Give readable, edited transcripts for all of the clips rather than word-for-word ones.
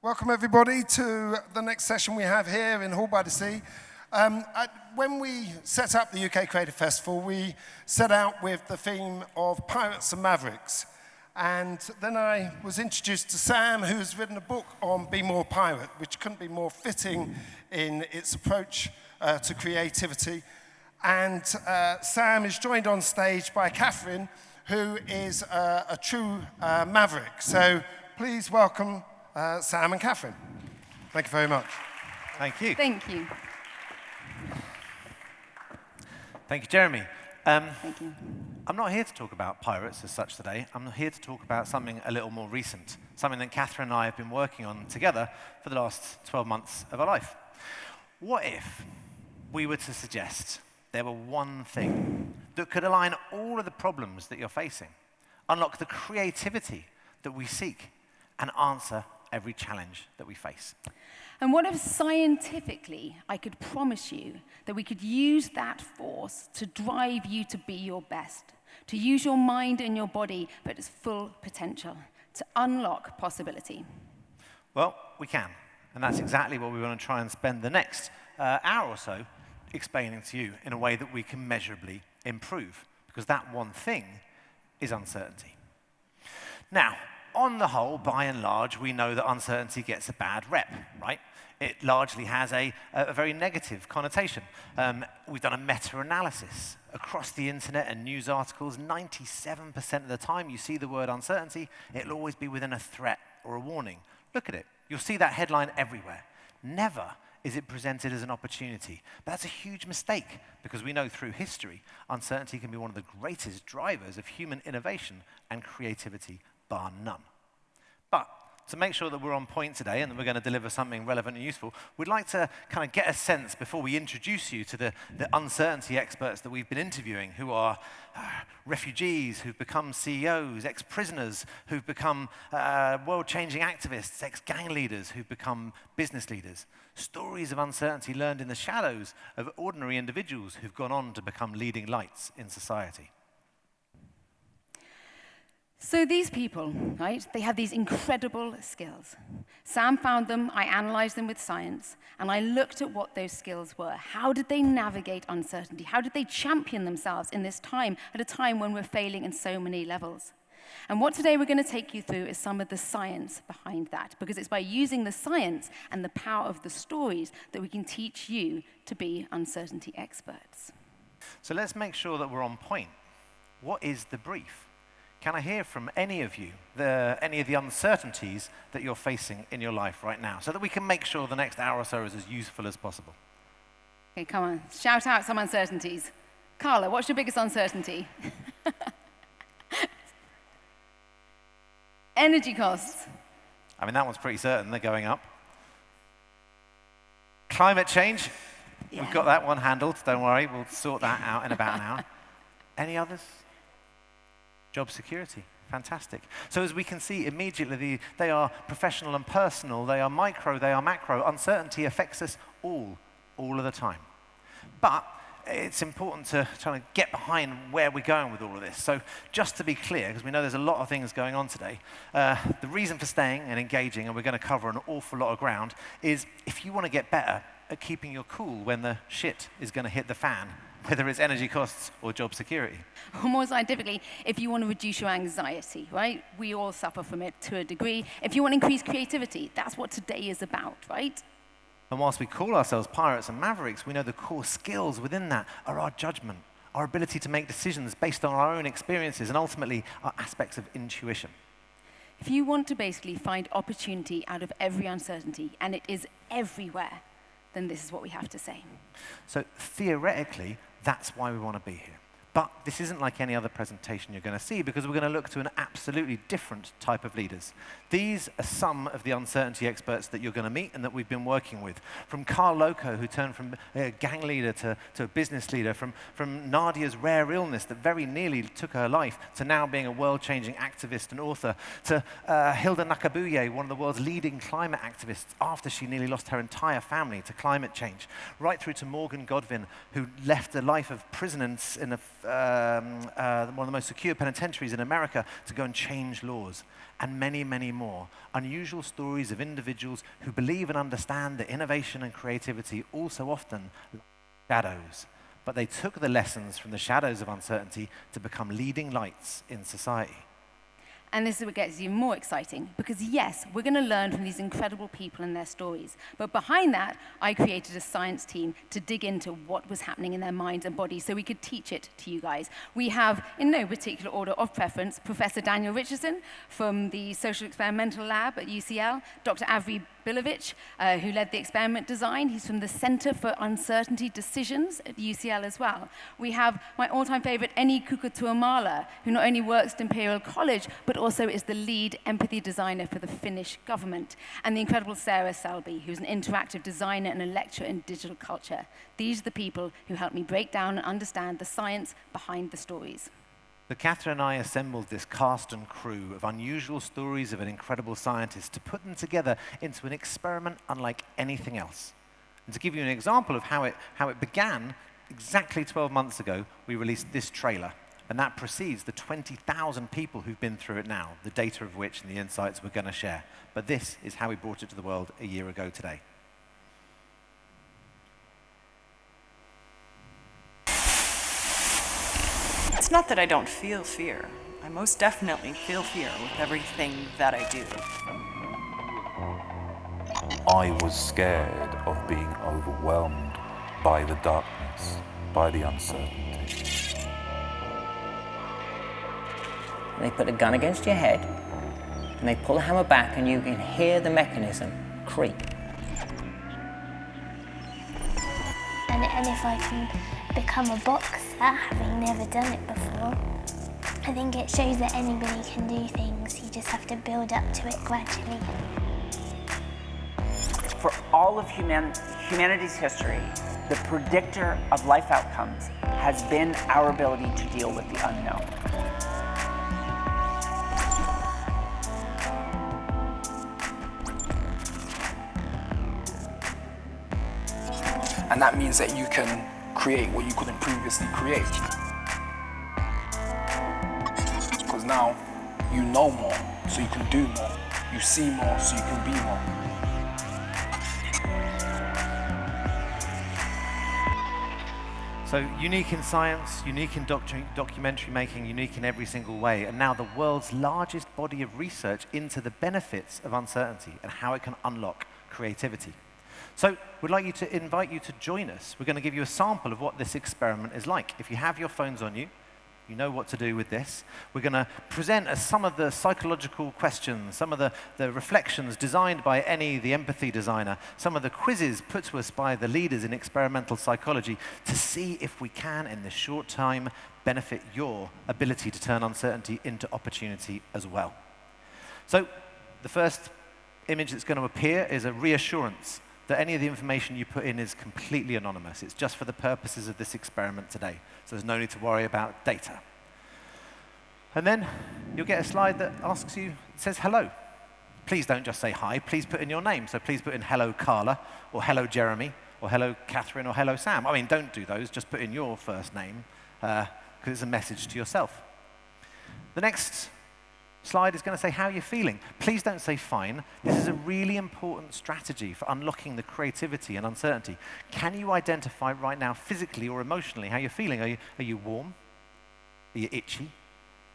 Welcome everybody to the next session we have here in Hall by the Sea. When we set up the UK Creative Festival, we set out with the theme of pirates and mavericks. And then I was introduced to Sam, who's written a book on Be More Pirate, which couldn't be more fitting in its approach to creativity. And Sam is joined on stage by Katherine, who is a true maverick. So please welcome Sam and Katherine. Thank you very much. Thank you. Thank you. Thank you, Jeremy. Thank you. I'm not here to talk about pirates as such today. I'm here to talk about something a little more recent, something that Katherine and I have been working on together for the last 12 months of our life. What if we were to suggest there were one thing that could align all of the problems that you're facing, unlock the creativity that we seek, and answer every challenge that we face? And what if scientifically I could promise you that we could use that force to drive you to be your best, to use your mind and your body at its full potential, to unlock possibility? Well, we can. And that's exactly what we want to try and spend the next hour or so explaining to you in a way that we can measurably improve, because that one thing is uncertainty. Now, on the whole, by and large, we know that uncertainty gets a bad rep, right? It largely has a very negative connotation. We've done a meta-analysis across the internet and news articles. 97% of the time you see the word uncertainty, it'll always be within a threat or a warning. Look at it. You'll see that headline everywhere. Never is it presented as an opportunity. But that's a huge mistake, because we know through history, uncertainty can be one of the greatest drivers of human innovation and creativity, bar none. But to make sure that we're on point today and that we're going to deliver something relevant and useful, we'd like to kind of get a sense before we introduce you to the uncertainty experts that we've been interviewing, who are refugees who've become CEOs, ex-prisoners who've become world-changing activists, ex-gang leaders who've become business leaders. Stories of uncertainty learned in the shadows of ordinary individuals who've gone on to become leading lights in society. So these people, right, they have these incredible skills. Sam found them, I analyzed them with science, and I looked at what those skills were. How did they navigate uncertainty? How did they champion themselves in this time, at a time when we're failing in so many levels? And what today we're going to take you through is some of the science behind that, because it's by using the science and the power of the stories that we can teach you to be uncertainty experts. So let's make sure that we're on point. What is the brief? Can I hear from any of you any of the uncertainties that you're facing in your life right now, so that we can make sure the next hour or so is as useful as possible? Okay, come on, shout out some uncertainties. Carla, what's your biggest uncertainty? Energy costs. I mean, that one's pretty certain, they're going up. Climate change, Yeah. We've got that one handled, don't worry, we'll sort that out in about an hour. Any others? Job security, fantastic. So as we can see immediately, they are professional and personal, they are micro, they are macro. Uncertainty affects us all of the time. But it's important to try to get behind where we're going with all of this. So just to be clear, because we know there's a lot of things going on today, the reason for staying and engaging, and we're going to cover an awful lot of ground, is if you want to get better at keeping your cool when the shit is going to hit the fan, whether it's energy costs or job security. Or more scientifically, if you want to reduce your anxiety, right? We all suffer from it to a degree. If you want to increase creativity, that's what today is about, right? And whilst we call ourselves pirates and mavericks, we know the core skills within that are our judgment, our ability to make decisions based on our own experiences, and ultimately our aspects of intuition. If you want to basically find opportunity out of every uncertainty, and it is everywhere, then this is what we have to say. So theoretically, that's why we want to be here. But this isn't like any other presentation you're going to see, because we're going to look to an absolutely different type of leaders. These are some of the uncertainty experts that you're going to meet and that we've been working with. From Carl Loco, who turned from a gang leader to a business leader, from Nadia's rare illness that very nearly took her life, to now being a world-changing activist and author, to Hilda Nakabuye, one of the world's leading climate activists after she nearly lost her entire family to climate change, right through to Morgan Godwin, who left a life of prison in a one of the most secure penitentiaries in America to go and change laws, and many, many more. Unusual stories of individuals who believe and understand that innovation and creativity also often shadows, but they took the lessons from the shadows of uncertainty to become leading lights in society. And this is what gets even more exciting, because yes, we're going to learn from these incredible people and their stories. But behind that, I created a science team to dig into what was happening in their minds and bodies so we could teach it to you guys. We have, in no particular order of preference, Professor Daniel Richardson from the Social Experimental Lab at UCL, Dr. Avri Bilovich, who led the experiment design. He's from the Center for Uncertainty Decisions at UCL as well. We have my all-time favorite, Eni Kukutuomala, who not only works at Imperial College, but also is the lead empathy designer for the Finnish government. And the incredible Sarah Selby, who's an interactive designer and a lecturer in digital culture. These are the people who helped me break down and understand the science behind the stories. So Katherine and I assembled this cast and crew of unusual stories of an incredible scientist to put them together into an experiment unlike anything else. And to give you an example of how it began, exactly 12 months ago, we released this trailer. And that precedes the 20,000 people who've been through it now, the data of which and the insights we're going to share. But this is how we brought it to the world a year ago today. It's not that I don't feel fear. I most definitely feel fear with everything that I do. I was scared of being overwhelmed by the darkness, by the uncertainty. They put a gun against your head, and they pull the hammer back, and you can hear the mechanism creak. And if I can become a boxer, having never done it before, I think it shows that anybody can do things. You just have to build up to it gradually. For all of humanity's history, the predictor of life outcomes has been our ability to deal with the unknown. And that means that you can create what you couldn't previously create. Because now you know more, so you can do more. You see more, so you can be more. So unique in science, unique in documentary making, unique in every single way, and now the world's largest body of research into the benefits of uncertainty and how it can unlock creativity. So we'd like you to invite you to join us. We're going to give you a sample of what this experiment is like. If you have your phones on you, you know what to do with this. We're going to present some of the psychological questions, some of the reflections designed by Eni, the empathy designer, some of the quizzes put to us by the leaders in experimental psychology to see if we can, in this short time, benefit your ability to turn uncertainty into opportunity as well. So the first image that's going to appear is a reassurance that any of the information you put in is completely anonymous. It's just for the purposes of this experiment today. So there's no need to worry about data. And then you'll get a slide that asks you, it says hello. Please don't just say hi, please put in your name. So please put in hello Carla, or hello Jeremy, or hello Katherine, or hello Sam. I mean, don't do those, just put in your first name, because it's a message to yourself. The next slide is going to say how you're feeling. Please don't say fine. This is a really important strategy for unlocking the creativity and uncertainty. Can you identify right now physically or emotionally how you're feeling? Are you warm? Are you itchy?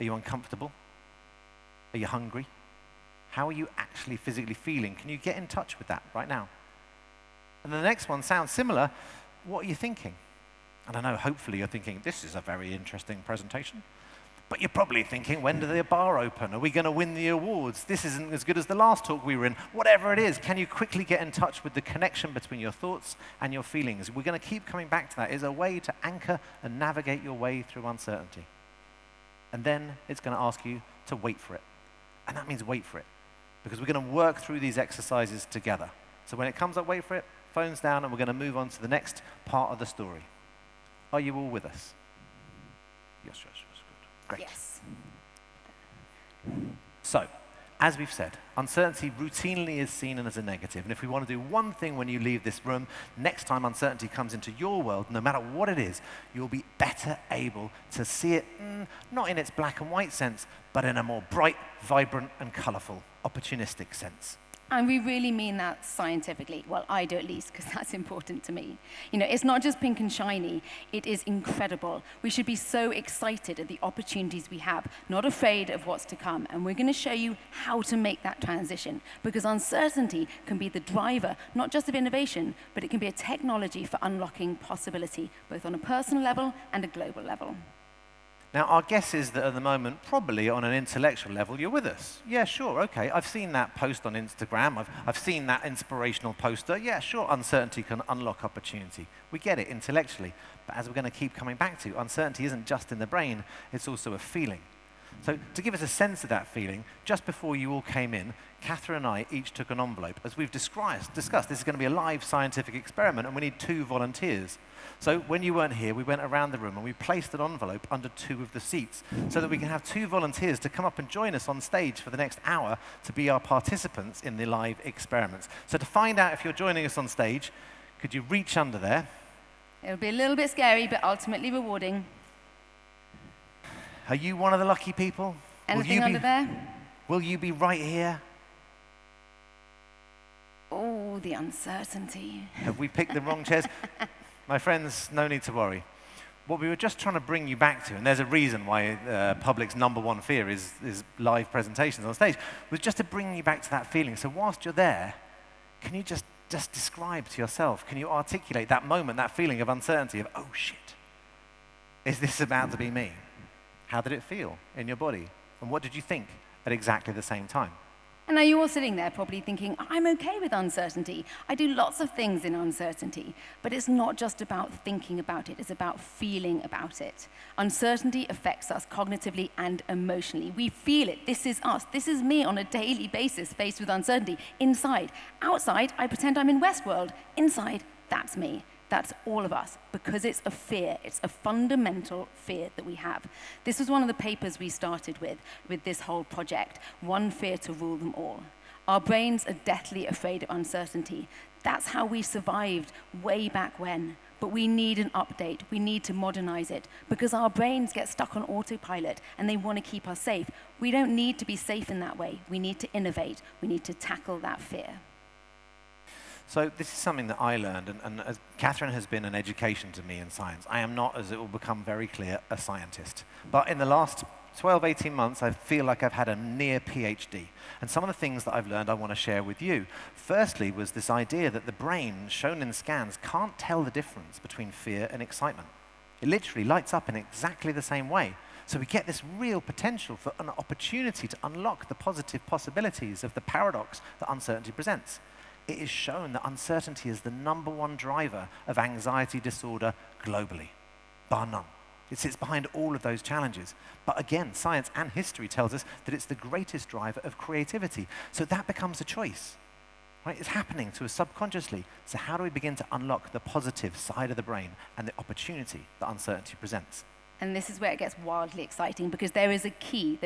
Are you uncomfortable? Are you hungry? How are you actually physically feeling? Can you get in touch with that right now? And the next one sounds similar. What are you thinking? And I know hopefully you're thinking, this is a very interesting presentation. But you're probably thinking, when do the bar open? Are we going to win the awards? This isn't as good as the last talk we were in. Whatever it is, can you quickly get in touch with the connection between your thoughts and your feelings? We're going to keep coming back to that. It's a way to anchor and navigate your way through uncertainty. And then it's going to ask you to wait for it. And that means wait for it, because we're going to work through these exercises together. So when it comes up, wait for it, phones down, and we're going to move on to the next part of the story. Are you all with us? Yes. Great. Yes. So, as we've said, uncertainty routinely is seen as a negative. And if we want to do one thing when you leave this room, next time uncertainty comes into your world, no matter what it is, you'll be better able to see it, not in its black and white sense, but in a more bright, vibrant, and colorful, opportunistic sense. And we really mean that scientifically. Well, I do at least, because that's important to me. You know, it's not just pink and shiny, it is incredible. We should be so excited at the opportunities we have, not afraid of what's to come. And we're going to show you how to make that transition, because uncertainty can be the driver, not just of innovation, but it can be a technology for unlocking possibility, both on a personal level and a global level. Now, our guess is that at the moment, probably on an intellectual level, you're with us. Yeah, sure, okay, I've seen that post on Instagram. I've seen that inspirational poster. Yeah, sure, uncertainty can unlock opportunity. We get it intellectually. But as we're going to keep coming back to, uncertainty isn't just in the brain, it's also a feeling. So to give us a sense of that feeling, just before you all came in, Katherine and I each took an envelope. As we've discussed, this is going to be a live scientific experiment, and we need 2 volunteers. So when you weren't here, we went around the room and we placed an envelope under 2 of the seats so that we can have 2 volunteers to come up and join us on stage for the next hour to be our participants in the live experiments. So to find out if you're joining us on stage, could you reach under there? It'll be a little bit scary, but ultimately rewarding. Are you one of the lucky people? Anything under there? Will you be right here? Oh, the uncertainty. Have we picked the wrong chairs? My friends, no need to worry. What we were just trying to bring you back to, and there's a reason why public's #1 fear is live presentations on stage, was just to bring you back to that feeling. So whilst you're there, can you just describe to yourself, can you articulate that moment, that feeling of uncertainty of, oh shit, is this about to be me? How did it feel in your body? And what did you think at exactly the same time? And now you're all sitting there probably thinking, I'm okay with uncertainty. I do lots of things in uncertainty. But it's not just about thinking about it, it's about feeling about it. Uncertainty affects us cognitively and emotionally. We feel it. This is us. This is me on a daily basis faced with uncertainty. Inside. Outside, I pretend I'm in Westworld. Inside, that's me. That's all of us, because it's a fear. It's a fundamental fear that we have. This was one of the papers we started with this whole project, one fear to rule them all. Our brains are deathly afraid of uncertainty. That's how we survived way back when. But we need an update. We need to modernize it, because our brains get stuck on autopilot and they want to keep us safe. We don't need to be safe in that way. We need to innovate. We need to tackle that fear. So this is something that I learned, and as Katherine has been an education to me in science. I am not, as it will become very clear, a scientist. But in the last 12, 18 months, I feel like I've had a near PhD. And some of the things that I've learned I want to share with you. Firstly was this idea that the brain, shown in scans, can't tell the difference between fear and excitement. It literally lights up in exactly the same way. So we get this real potential for an opportunity to unlock the positive possibilities of the paradox that uncertainty presents. It is shown that uncertainty is the #1 driver of anxiety disorder globally, bar none. It sits behind all of those challenges. But again, science and history tells us that it's the greatest driver of creativity. So that becomes a choice. Right? It's happening to us subconsciously. So how do we begin to unlock the positive side of the brain and the opportunity that uncertainty presents? And this is where it gets wildly exciting, because there is a key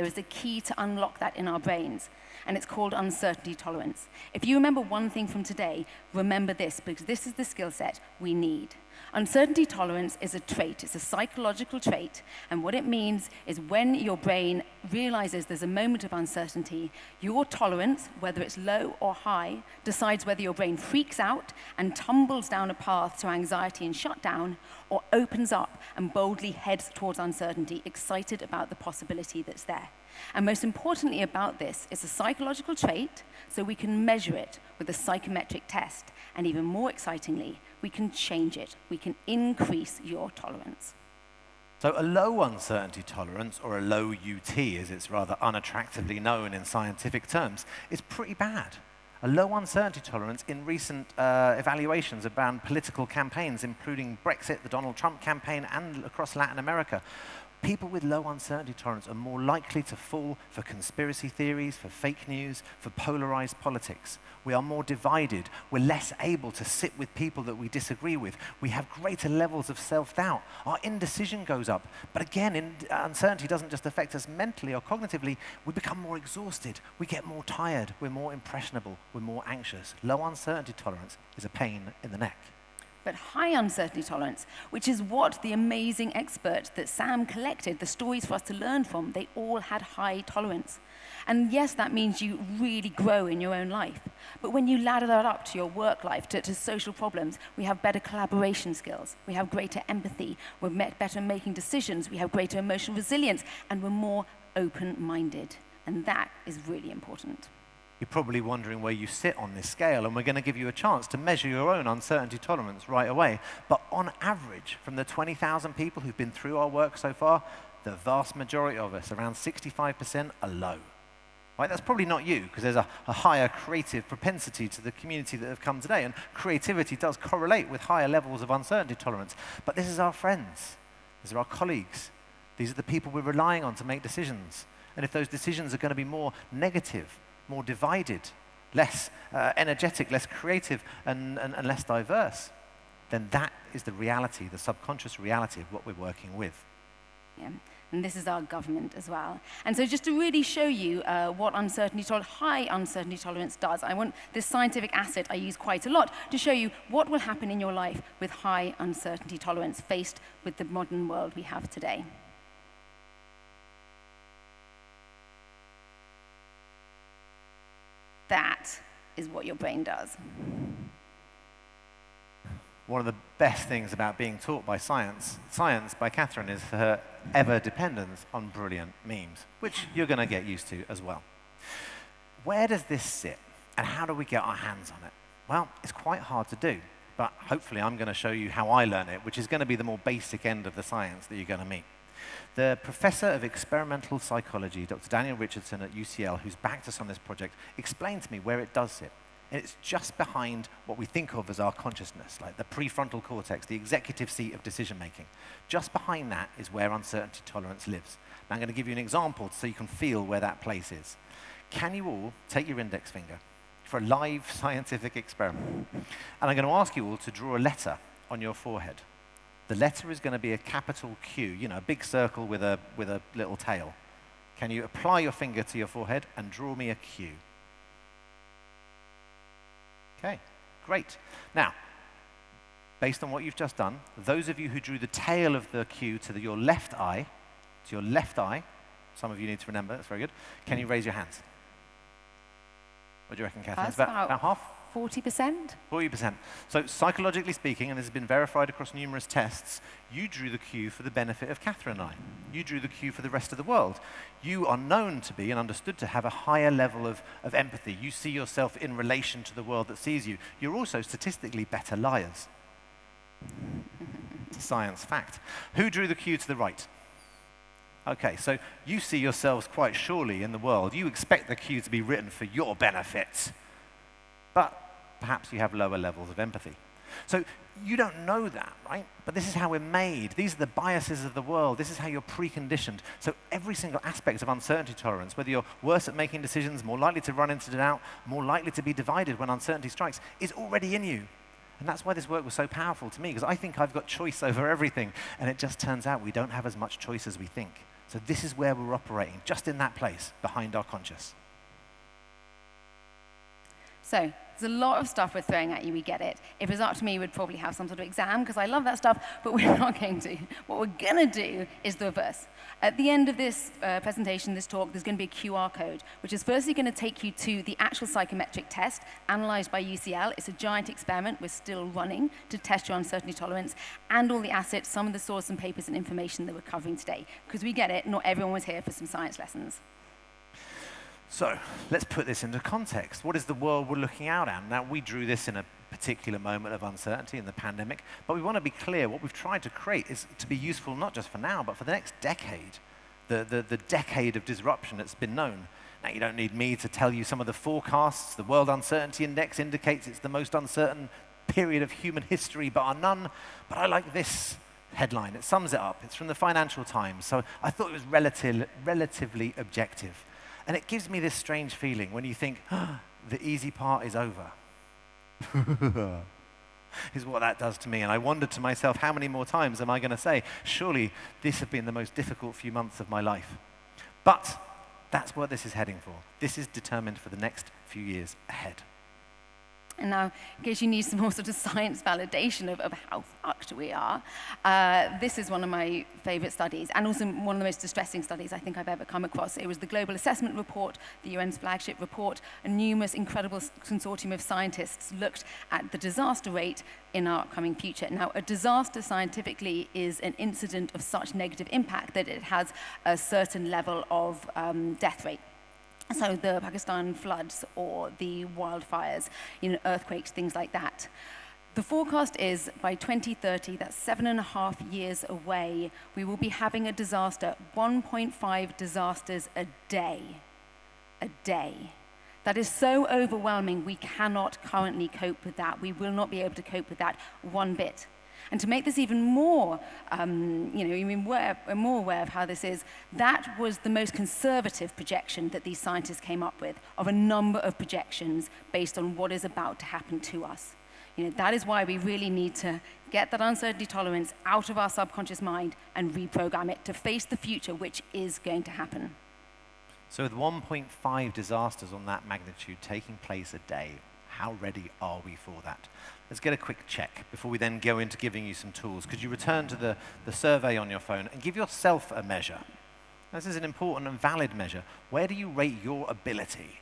to unlock that in our brains, and it's called uncertainty tolerance. If you remember one thing from today, remember this, because this is the skill set we need. Uncertainty tolerance is a trait, it's a psychological trait, and what it means is when your brain realizes there's a moment of uncertainty, your tolerance, whether it's low or high, decides whether your brain freaks out and tumbles down a path to anxiety and shutdown, or opens up and boldly heads towards uncertainty, excited about the possibility that's there. And most importantly about this, it's a psychological trait, so we can measure it with a psychometric test. And even more excitingly, we can change it. We can increase your tolerance. So a low uncertainty tolerance, or a low UT as it's rather unattractively known in scientific terms, is pretty bad. A low uncertainty tolerance in recent evaluations around political campaigns, including Brexit, the Donald Trump campaign, and across Latin America, People with low uncertainty tolerance are more likely to fall for conspiracy theories, for fake news, for polarized politics. We are more divided. We're less able to sit with people that we disagree with. We have greater levels of self-doubt. Our indecision goes up. But again, uncertainty doesn't just affect us mentally or cognitively. We become more exhausted. We get more tired. We're more impressionable. We're more anxious. Low uncertainty tolerance is a pain in the neck. But high uncertainty tolerance, which is what the amazing experts that Sam collected, the stories for us to learn from, they all had high tolerance. And yes, that means you really grow in your own life. But when you ladder that up to your work life, to social problems, we have better collaboration skills, we have greater empathy, we're better making decisions, we have greater emotional resilience, and we're more open-minded. And that is really important. You're probably wondering where you sit on this scale, and we're going to give you a chance to measure your own uncertainty tolerance right away. But on average, from the 20,000 people who've been through our work so far, the vast majority of us, around 65%, are low. Right? That's probably not you, because there's a higher creative propensity to the community that have come today, and creativity does correlate with higher levels of uncertainty tolerance. But this is our friends. These are our colleagues. These are the people we're relying on to make decisions. And if those decisions are going to be more negative, more divided, less energetic, less creative, and less diverse, then that is the reality, the subconscious reality of what we're working with. Yeah. And this is our government as well. And so just to really show you what high uncertainty tolerance does, I want this scientific asset I use quite a lot to show you what will happen in your life with high uncertainty tolerance faced with the modern world we have today. That is what your brain does. One of the best things about being taught by science by Katherine, is her ever-dependence on brilliant memes, which you're going to get used to as well. Where does this sit, and how do we get our hands on it? Well, it's quite hard to do, but hopefully I'm going to show you how I learn it, which is going to be the more basic end of the science that you're going to meet. The professor of experimental psychology, Dr. Daniel Richardson at UCL, who's backed us on this project, explained to me where it does sit. And it's just behind what we think of as our consciousness, like the prefrontal cortex, the executive seat of decision-making. Just behind that is where uncertainty tolerance lives. Now, I'm going to give you an example so you can feel where that place is. Can you all take your index finger for a live scientific experiment? And I'm going to ask you all to draw a letter on your forehead. The letter is going to be a capital Q, you know, a big circle with a little tail. Can you apply your finger to your forehead and draw me a Q? Okay, great. Now, based on what you've just done, those of you who drew the tail of the Q to your left eye, some of you need to remember, that's very good. Can you raise your hands? What do you reckon, Katherine? That's about half? 40%? 40%. So psychologically speaking, and this has been verified across numerous tests, you drew the Q for the benefit of Katherine and I. You drew the Q for the rest of the world. You are known to be and understood to have a higher level of empathy. You see yourself in relation to the world that sees you. You're also statistically better liars. It's a science fact. Who drew the Q to the right? Okay, so you see yourselves quite surely in the world. You expect the Q to be written for your benefit. But perhaps you have lower levels of empathy. So you don't know that, right? But this is how we're made. These are the biases of the world. This is how you're preconditioned. So every single aspect of uncertainty tolerance, whether you're worse at making decisions, more likely to run into doubt, more likely to be divided when uncertainty strikes, is already in you. And that's why this work was so powerful to me, because I think I've got choice over everything. And it just turns out we don't have as much choice as we think. So this is where we're operating, just in that place, behind our conscious. So there's a lot of stuff we're throwing at you, we get it. If it was up to me, we'd probably have some sort of exam, because I love that stuff, but we're not going to. What we're going to do is the reverse. At the end of this presentation, this talk, there's going to be a QR code, which is firstly going to take you to the actual psychometric test analyzed by UCL. It's a giant experiment we're still running to test your uncertainty tolerance, and all the assets, some of the source and papers and information that we're covering today. Because we get it, not everyone was here for some science lessons. So let's put this into context. What is the world we're looking out at? Now, we drew this in a particular moment of uncertainty in the pandemic, but we want to be clear. What we've tried to create is to be useful not just for now, but for the next decade, the decade of disruption that's been known. Now, you don't need me to tell you some of the forecasts. The World Uncertainty Index indicates it's the most uncertain period of human history, bar none. But I like this. headline. It sums it up. It's from the Financial Times, so I thought it was relatively objective. And it gives me this strange feeling when you think, the easy part is over. Is what that does to me. And I wondered to myself, how many more times am I going to say, surely this has been the most difficult few months of my life? But that's what this is heading for. This is determined for the next few years ahead. And now, in case you need some more sort of science validation of how fucked we are, this is one of my favorite studies, and also one of the most distressing studies I think I've ever come across. It was the Global Assessment Report, the UN's flagship report. A numerous incredible consortium of scientists looked at the disaster rate in our coming future. Now, a disaster scientifically is an incident of such negative impact that it has a certain level of death rate. So the Pakistan floods or the wildfires, earthquakes, things like that. The forecast is by 2030, that's 7.5 years away, we will be having a disaster, 1.5 disasters a day. A day. That is so overwhelming, we cannot currently cope with that. We will not be able to cope with that one bit. And to make this even more, more aware of how this is, that was the most conservative projection that these scientists came up with of a number of projections based on what is about to happen to us. That is why we really need to get that uncertainty tolerance out of our subconscious mind and reprogram it to face the future, which is going to happen. So with 1.5 disasters on that magnitude taking place a day, how ready are we for that? Let's get a quick check before we then go into giving you some tools. Could you return to the survey on your phone and give yourself a measure? This is an important and valid measure. Where do you rate your ability,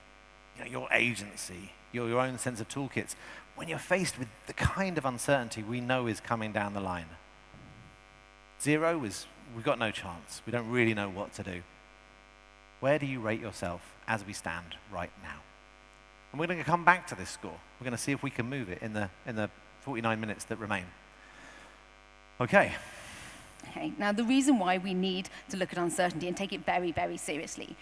your agency, your own sense of toolkits, when you're faced with the kind of uncertainty we know is coming down the line? 0 is, we've got no chance. We don't really know what to do. Where do you rate yourself as we stand right now? And we're going to come back to this score. We're going to see if we can move it in the 49 minutes that remain. Okay. Okay. Now, the reason why we need to look at uncertainty and take it very, very seriously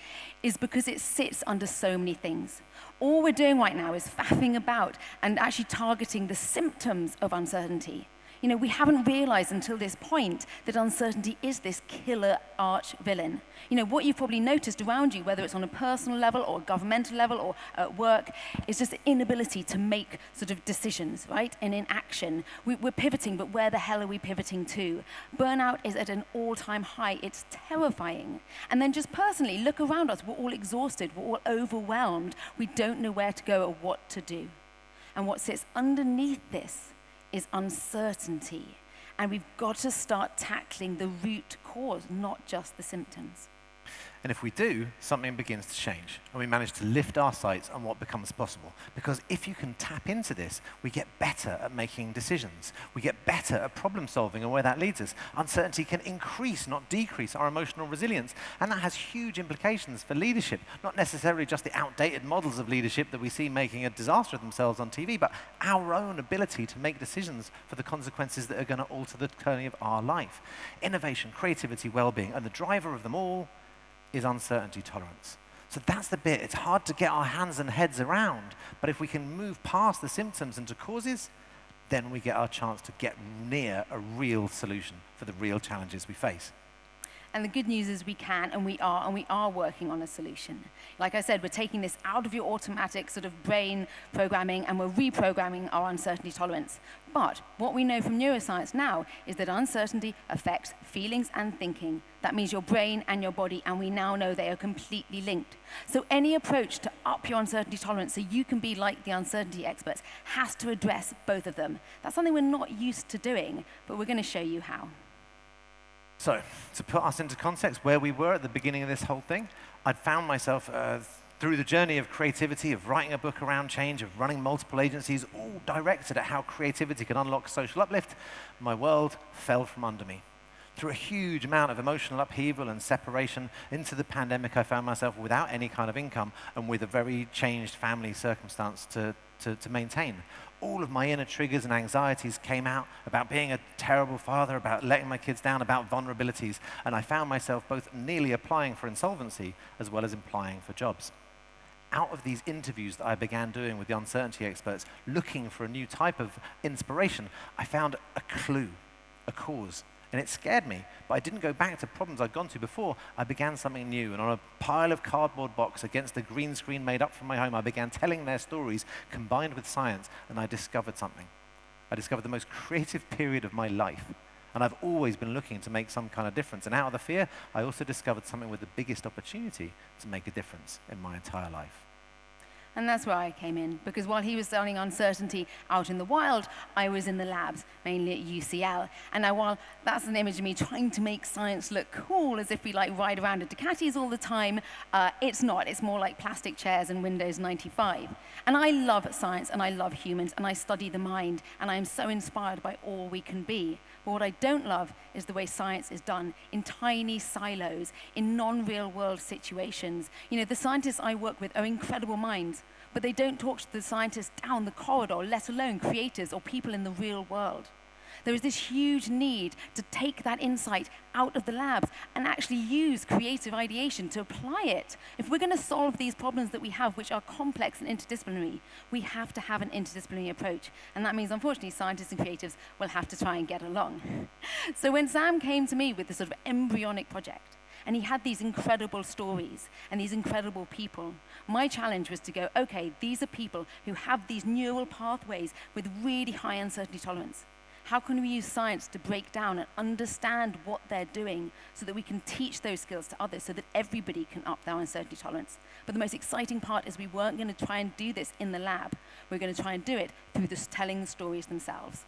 is because it sits under so many things. All we're doing right now is faffing about and actually targeting the symptoms of uncertainty. We haven't realized until this point that uncertainty is this killer arch villain. What you've probably noticed around you, whether it's on a personal level or a governmental level or at work, is just the inability to make sort of decisions, right? And in action, we're pivoting, but where the hell are we pivoting to? Burnout is at an all-time high. It's terrifying. And then just personally, look around us. We're all exhausted. We're all overwhelmed. We don't know where to go or what to do. And what sits underneath this is uncertainty. And we've got to start tackling the root cause, not just the symptoms. And if we do, something begins to change, and we manage to lift our sights on what becomes possible. Because if you can tap into this, we get better at making decisions. We get better at problem solving and where that leads us. Uncertainty can increase, not decrease, our emotional resilience. And that has huge implications for leadership, not necessarily just the outdated models of leadership that we see making a disaster of themselves on TV, but our own ability to make decisions for the consequences that are going to alter the journey of our life. Innovation, creativity, well-being, and the driver of them all is uncertainty tolerance. So that's the bit. It's hard to get our hands and heads around, but if we can move past the symptoms into causes, then we get our chance to get near a real solution for the real challenges we face. And the good news is we can, and we are working on a solution. Like I said, we're taking this out of your automatic sort of brain programming, and we're reprogramming our uncertainty tolerance. But what we know from neuroscience now is that uncertainty affects feelings and thinking. That means your brain and your body, and we now know they are completely linked. So any approach to up your uncertainty tolerance so you can be like the uncertainty experts has to address both of them. That's something we're not used to doing, but we're going to show you how. So, to put us into context where we were at the beginning of this whole thing, I'd found myself through the journey of creativity, of writing a book around change, of running multiple agencies, all directed at how creativity can unlock social uplift. My world fell from under me. Through a huge amount of emotional upheaval and separation into the pandemic, I found myself without any kind of income and with a very changed family circumstance to maintain. All of my inner triggers and anxieties came out about being a terrible father, about letting my kids down, about vulnerabilities, and I found myself both nearly applying for insolvency as well as applying for jobs. Out of these interviews that I began doing with the uncertainty experts, looking for a new type of inspiration, I found a clue, a cause, and it scared me. But I didn't go back to problems I'd gone to before. I began something new, and on a pile of cardboard box against a green screen made up from my home, I began telling their stories combined with science, and I discovered something. I discovered the most creative period of my life. And I've always been looking to make some kind of difference. And out of the fear, I also discovered something with the biggest opportunity to make a difference in my entire life. And that's where I came in, because while he was studying uncertainty out in the wild, I was in the labs, mainly at UCL. And now while that's an image of me trying to make science look cool, as if we like ride around in Ducatis all the time, it's not. It's more like plastic chairs and Windows 95. And I love science, and I love humans, and I study the mind, and I am so inspired by all we can be. But what I don't love is the way science is done in tiny silos, in non-real world situations. You know, the scientists I work with are incredible minds, but they don't talk to the scientists down the corridor, let alone creators or people in the real world. There is this huge need to take that insight out of the labs and actually use creative ideation to apply it. If we're going to solve these problems that we have, which are complex and interdisciplinary, we have to have an interdisciplinary approach. And that means, unfortunately, scientists and creatives will have to try and get along. So when Sam came to me with this sort of embryonic project, and he had these incredible stories and these incredible people, my challenge was to go, okay, these are people who have these neural pathways with really high uncertainty tolerance. How can we use science to break down and understand what they're doing so that we can teach those skills to others so that everybody can up their uncertainty tolerance? But the most exciting part is we weren't going to try and do this in the lab. We're going to try and do it through the telling the stories themselves.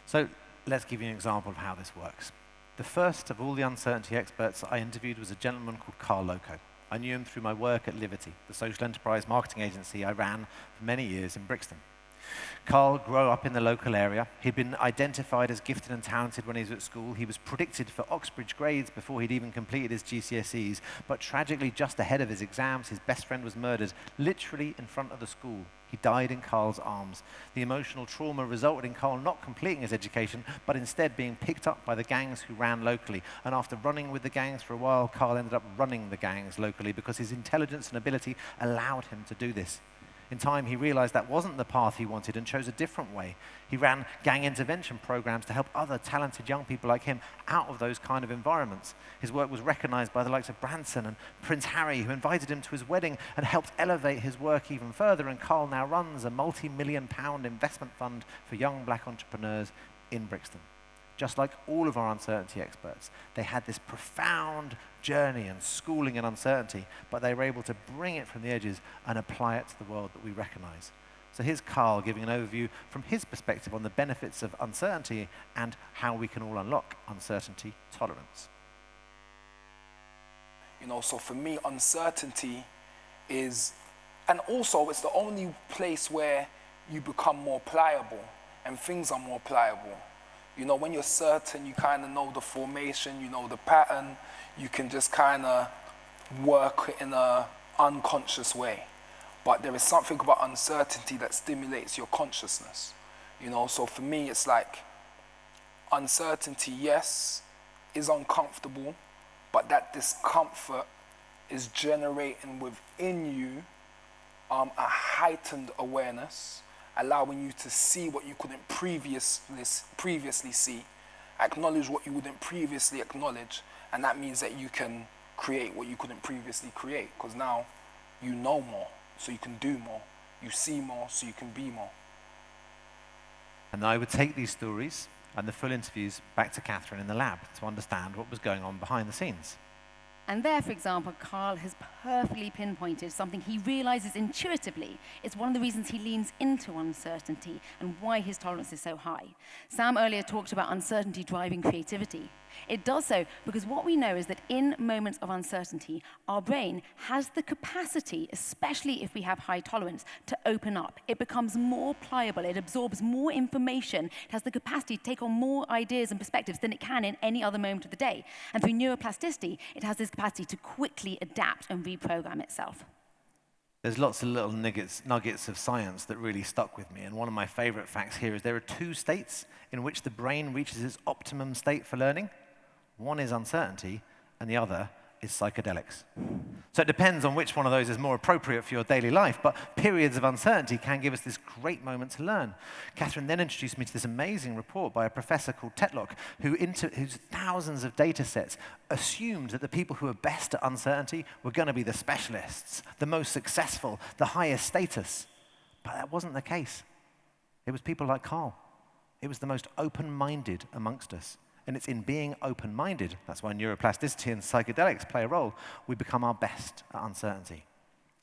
So let's give you an example of how this works. The first of all the uncertainty experts I interviewed was a gentleman called Carl Loco. I knew him through my work at Liberty, the social enterprise marketing agency I ran for many years in Brixton. Carl grew up in the local area. He'd been identified as gifted and talented when he was at school. He was predicted for Oxbridge grades before he'd even completed his GCSEs. But tragically, just ahead of his exams, his best friend was murdered, literally in front of the school. He died in Carl's arms. The emotional trauma resulted in Carl not completing his education, but instead being picked up by the gangs who ran locally. And after running with the gangs for a while, Carl ended up running the gangs locally because his intelligence and ability allowed him to do this. In time, he realized that wasn't the path he wanted and chose a different way. He ran gang intervention programs to help other talented young people like him out of those kind of environments. His work was recognized by the likes of Branson and Prince Harry, who invited him to his wedding and helped elevate his work even further. And Carl now runs a multi-million-pound investment fund for young black entrepreneurs in Brixton. Just like all of our uncertainty experts, they had this profound journey and schooling in uncertainty, but they were able to bring it from the edges and apply it to the world that we recognize. So here's Carl giving an overview from his perspective on the benefits of uncertainty and how we can all unlock uncertainty tolerance. You know, so for me, uncertainty is, and also it's the only place where you become more pliable and things are more pliable. You know, when you're certain, you kind of know the formation, you know the pattern, you can just kind of work in an unconscious way. But there is something about uncertainty that stimulates your consciousness. You know, so for me, it's like uncertainty, yes, is uncomfortable, but that discomfort is generating within you a heightened awareness, allowing you to see what you couldn't previously see, acknowledge what you wouldn't previously acknowledge, and that means that you can create what you couldn't previously create, because now you know more, so you can do more. You see more, so you can be more. And I would take these stories and the full interviews back to Katherine in the lab to understand what was going on behind the scenes. And there, for example, Carl has perfectly pinpointed something he realizes intuitively is one of the reasons he leans into uncertainty and why his tolerance is so high. Sam earlier talked about uncertainty driving creativity. It does so because what we know is that in moments of uncertainty, our brain has the capacity, especially if we have high tolerance, to open up. It becomes more pliable, it absorbs more information, it has the capacity to take on more ideas and perspectives than it can in any other moment of the day. And through neuroplasticity, it has this capacity to quickly adapt and reprogram itself. There's lots of little nuggets of science that really stuck with me, and one of my favorite facts here is there are two states in which the brain reaches its optimum state for learning. One is uncertainty, and the other is psychedelics. So it depends on which one of those is more appropriate for your daily life, but periods of uncertainty can give us this great moment to learn. Katherine then introduced me to this amazing report by a professor called Tetlock, whose thousands of data sets assumed that the people who were best at uncertainty were going to be the specialists, the most successful, the highest status. But that wasn't the case. It was people like Carl. It was the most open-minded amongst us. And it's in being open-minded, that's why neuroplasticity and psychedelics play a role, we become our best at uncertainty.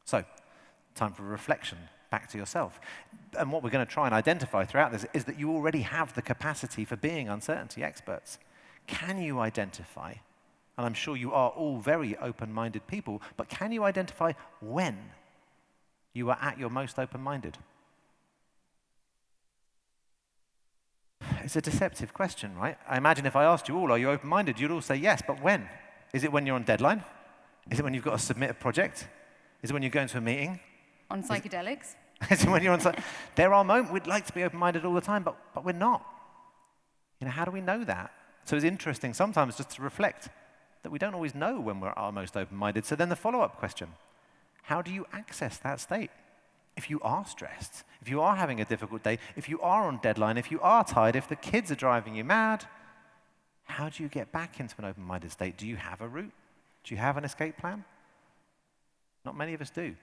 So, time for reflection, back to yourself. And what we're going to try and identify throughout this is that you already have the capacity for being uncertainty experts. Can you identify, and I'm sure you are all very open-minded people, but can you identify when you are at your most open-minded? It's a deceptive question, right? I imagine if I asked you all, are you open-minded, you'd all say yes, but when? Is it when you're on deadline? Is it when you've got to submit a project? Is it when you're going to a meeting? On psychedelics? Is it when you're on There are moments we'd like to be open-minded all the time, but we're not. How do we know that? So it's interesting sometimes just to reflect that we don't always know when we're our most open-minded. So then the follow-up question, how do you access that state? If you are stressed, if you are having a difficult day, if you are on deadline, if you are tired, if the kids are driving you mad, how do you get back into an open-minded state? Do you have a route? Do you have an escape plan? Not many of us do,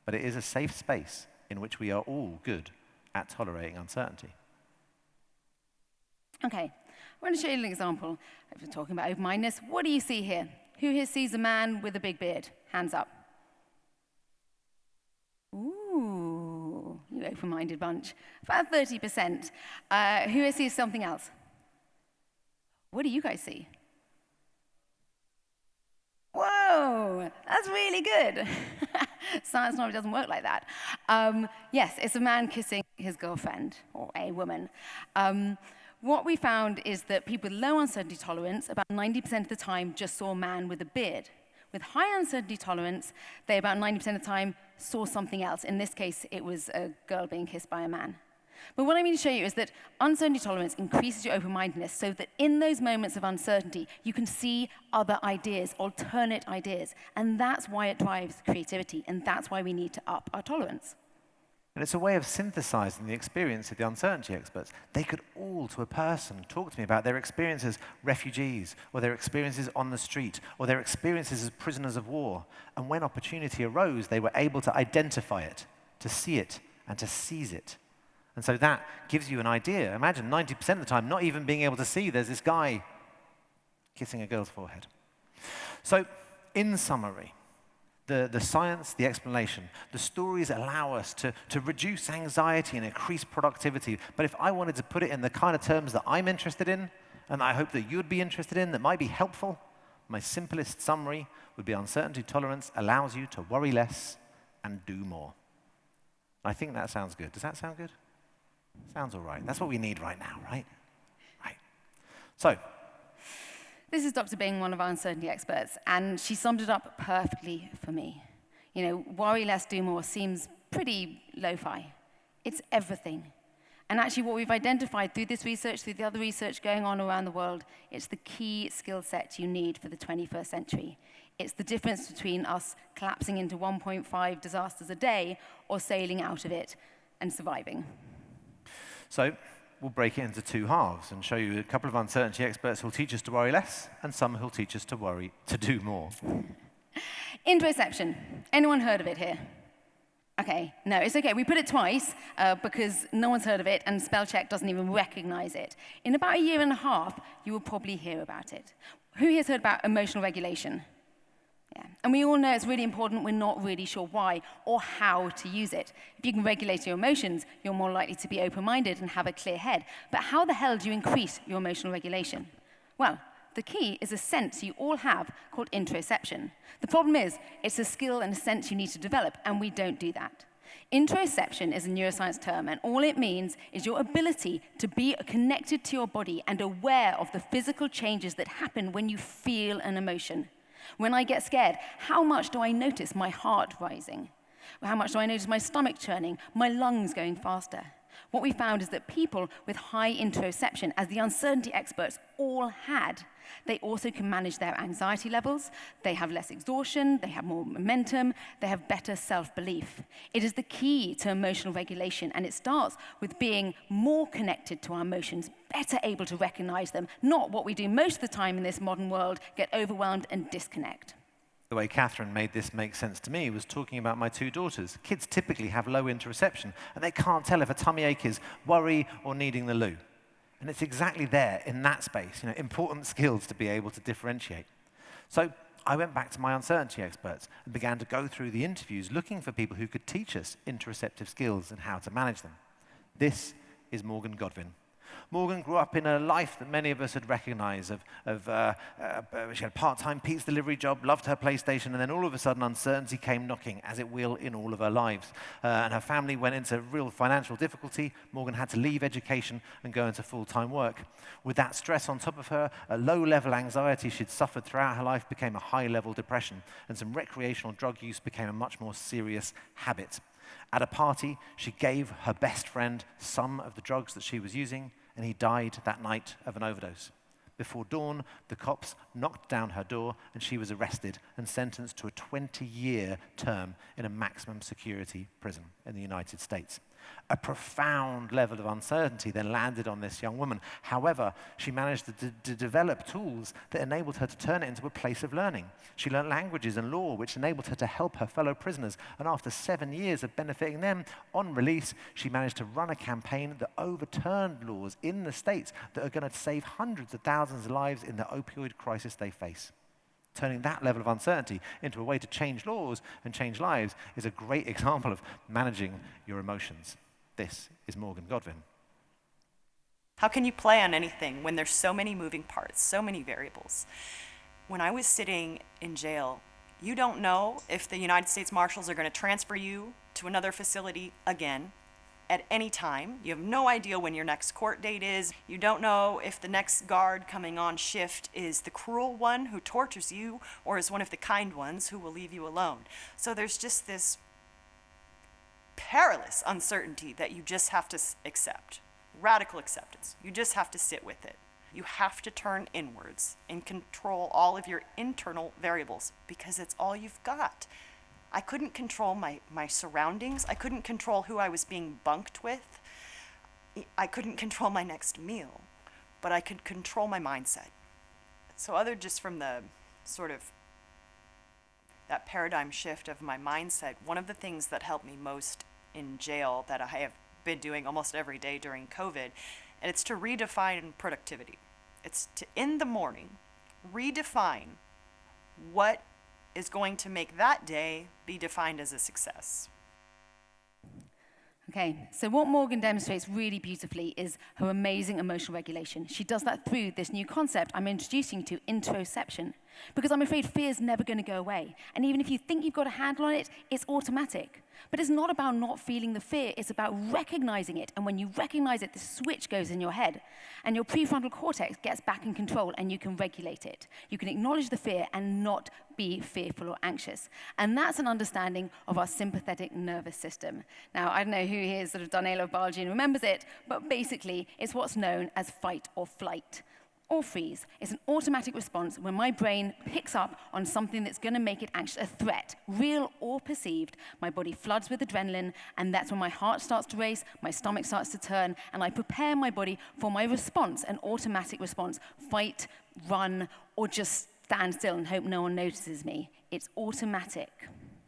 but it is a safe space in which we are all good at tolerating uncertainty. Okay, I'm going to show you an example. If we're talking about open-mindedness, what do you see here? Who here sees a man with a big beard? Hands up. Ooh, you open-minded bunch. About 30%. Who here sees something else? What do you guys see? Whoa, that's really good. Science normally doesn't work like that. Yes, it's a man kissing his girlfriend, or a woman. What we found is that people with low uncertainty tolerance, about 90% of the time, just saw a man with a beard. With high uncertainty tolerance, they about 90% of the time saw something else. In this case, it was a girl being kissed by a man. But what I mean to show you is that uncertainty tolerance increases your open-mindedness so that in those moments of uncertainty, you can see other ideas, alternate ideas. And that's why it drives creativity, and that's why we need to up our tolerance. And it's a way of synthesizing the experience of the uncertainty experts. They could all, to a person, talk to me about their experiences as refugees, or their experiences on the street, or their experiences as prisoners of war. And when opportunity arose, they were able to identify it, to see it, and to seize it. And so that gives you an idea. Imagine 90% of the time not even being able to see there's this guy kissing a girl's forehead. So, in summary, the science, the explanation, the stories allow us to reduce anxiety and increase productivity. But if I wanted to put it in the kind of terms that I'm interested in, and I hope that you'd be interested in, that might be helpful, my simplest summary would be uncertainty tolerance allows you to worry less and do more. I think that sounds good. Does that sound good? Sounds all right. That's what we need right now, right? Right. So, this is Dr. Bing, one of our uncertainty experts, and she summed it up perfectly for me. Worry less, do more seems pretty lo-fi. It's everything. And actually what we've identified through this research, through the other research going on around the world, it's the key skill set you need for the 21st century. It's the difference between us collapsing into 1.5 disasters a day or sailing out of it and surviving. So, we'll break it into two halves and show you a couple of uncertainty experts who'll teach us to worry less and some who'll teach us to do more. Interoception. Anyone heard of it here? Okay, no, it's okay. We put it twice because no one's heard of it and spell check doesn't even recognize it. In about a year and a half, you will probably hear about it. Who here's heard about emotional regulation? Yeah. And we all know it's really important. We're not really sure why or how to use it. If you can regulate your emotions, you're more likely to be open-minded and have a clear head. But how the hell do you increase your emotional regulation? Well, the key is a sense you all have called interoception. The problem is, it's a skill and a sense you need to develop, and we don't do that. Interoception is a neuroscience term, and all it means is your ability to be connected to your body and aware of the physical changes that happen when you feel an emotion. When I get scared, how much do I notice my heart rising? How much do I notice my stomach churning, my lungs going faster? What we found is that people with high interoception, as the uncertainty experts all had, they also can manage their anxiety levels, they have less exhaustion, they have more momentum, they have better self-belief. It is the key to emotional regulation, and it starts with being more connected to our emotions, better able to recognize them, not what we do most of the time in this modern world, get overwhelmed and disconnect. The way Katherine made this make sense to me was talking about my 2 daughters. Kids typically have low interoception, and they can't tell if a tummy ache is worry or needing the loo. And it's exactly there, in that space, important skills to be able to differentiate. So I went back to my uncertainty experts and began to go through the interviews looking for people who could teach us interoceptive skills and how to manage them. This is Morgan Godwin. Morgan grew up in a life that many of us would recognize she had a part-time pizza delivery job, loved her PlayStation, and then all of a sudden uncertainty came knocking, as it will in all of her lives. And her family went into real financial difficulty. Morgan had to leave education and go into full-time work. With that stress on top of her, a low-level anxiety she'd suffered throughout her life became a high-level depression, and some recreational drug use became a much more serious habit. At a party, she gave her best friend some of the drugs that she was using, and he died that night of an overdose. Before dawn, the cops knocked down her door, and she was arrested and sentenced to a 20-year term in a maximum security prison in the United States. A profound level of uncertainty then landed on this young woman. However, she managed to develop tools that enabled her to turn it into a place of learning. She learned languages and law, which enabled her to help her fellow prisoners. And after 7 years of benefiting them, on release, she managed to run a campaign that overturned laws in the States that are going to save hundreds of thousands of lives in the opioid crisis they face. Turning that level of uncertainty into a way to change laws and change lives is a great example of managing your emotions. This is Morgan Godwin. How can you play on anything when there's so many moving parts, so many variables? When I was sitting in jail, you don't know if the United States Marshals are going to transfer you to another facility again at any time. You have no idea when your next court date is. You don't know if the next guard coming on shift is the cruel one who tortures you or is one of the kind ones who will leave you alone. So there's just this perilous uncertainty that you just have to accept. Radical acceptance. You just have to sit with it. You have to turn inwards and control all of your internal variables because it's all you've got. I couldn't control my surroundings. I couldn't control who I was being bunked with. I couldn't control my next meal, but I could control my mindset. So other just from the sort of that paradigm shift of my mindset, one of the things that helped me most in jail that I have been doing almost every day during COVID, and it's to redefine productivity. It's to, in the morning, redefine what is going to make that day be defined as a success. Okay, so what Morgan demonstrates really beautifully is her amazing emotional regulation. She does that through this new concept I'm introducing to interoception, because I'm afraid fear is never going to go away. And even if you think you've got a handle on it, it's automatic. But it's not about not feeling the fear, it's about recognizing it. And when you recognize it, the switch goes in your head, and your prefrontal cortex gets back in control, and you can regulate it. You can acknowledge the fear and not be fearful or anxious. And that's an understanding of our sympathetic nervous system. Now, I don't know who here has sort of done A-level biology and remembers it, but basically, it's what's known as fight or flight. Or freeze. It's an automatic response when my brain picks up on something that's going to make it anxious, a threat, real or perceived. My body floods with adrenaline, and that's when my heart starts to race, my stomach starts to turn, and I prepare my body for my response, an automatic response, fight, run, or just stand still and hope no one notices me. It's automatic.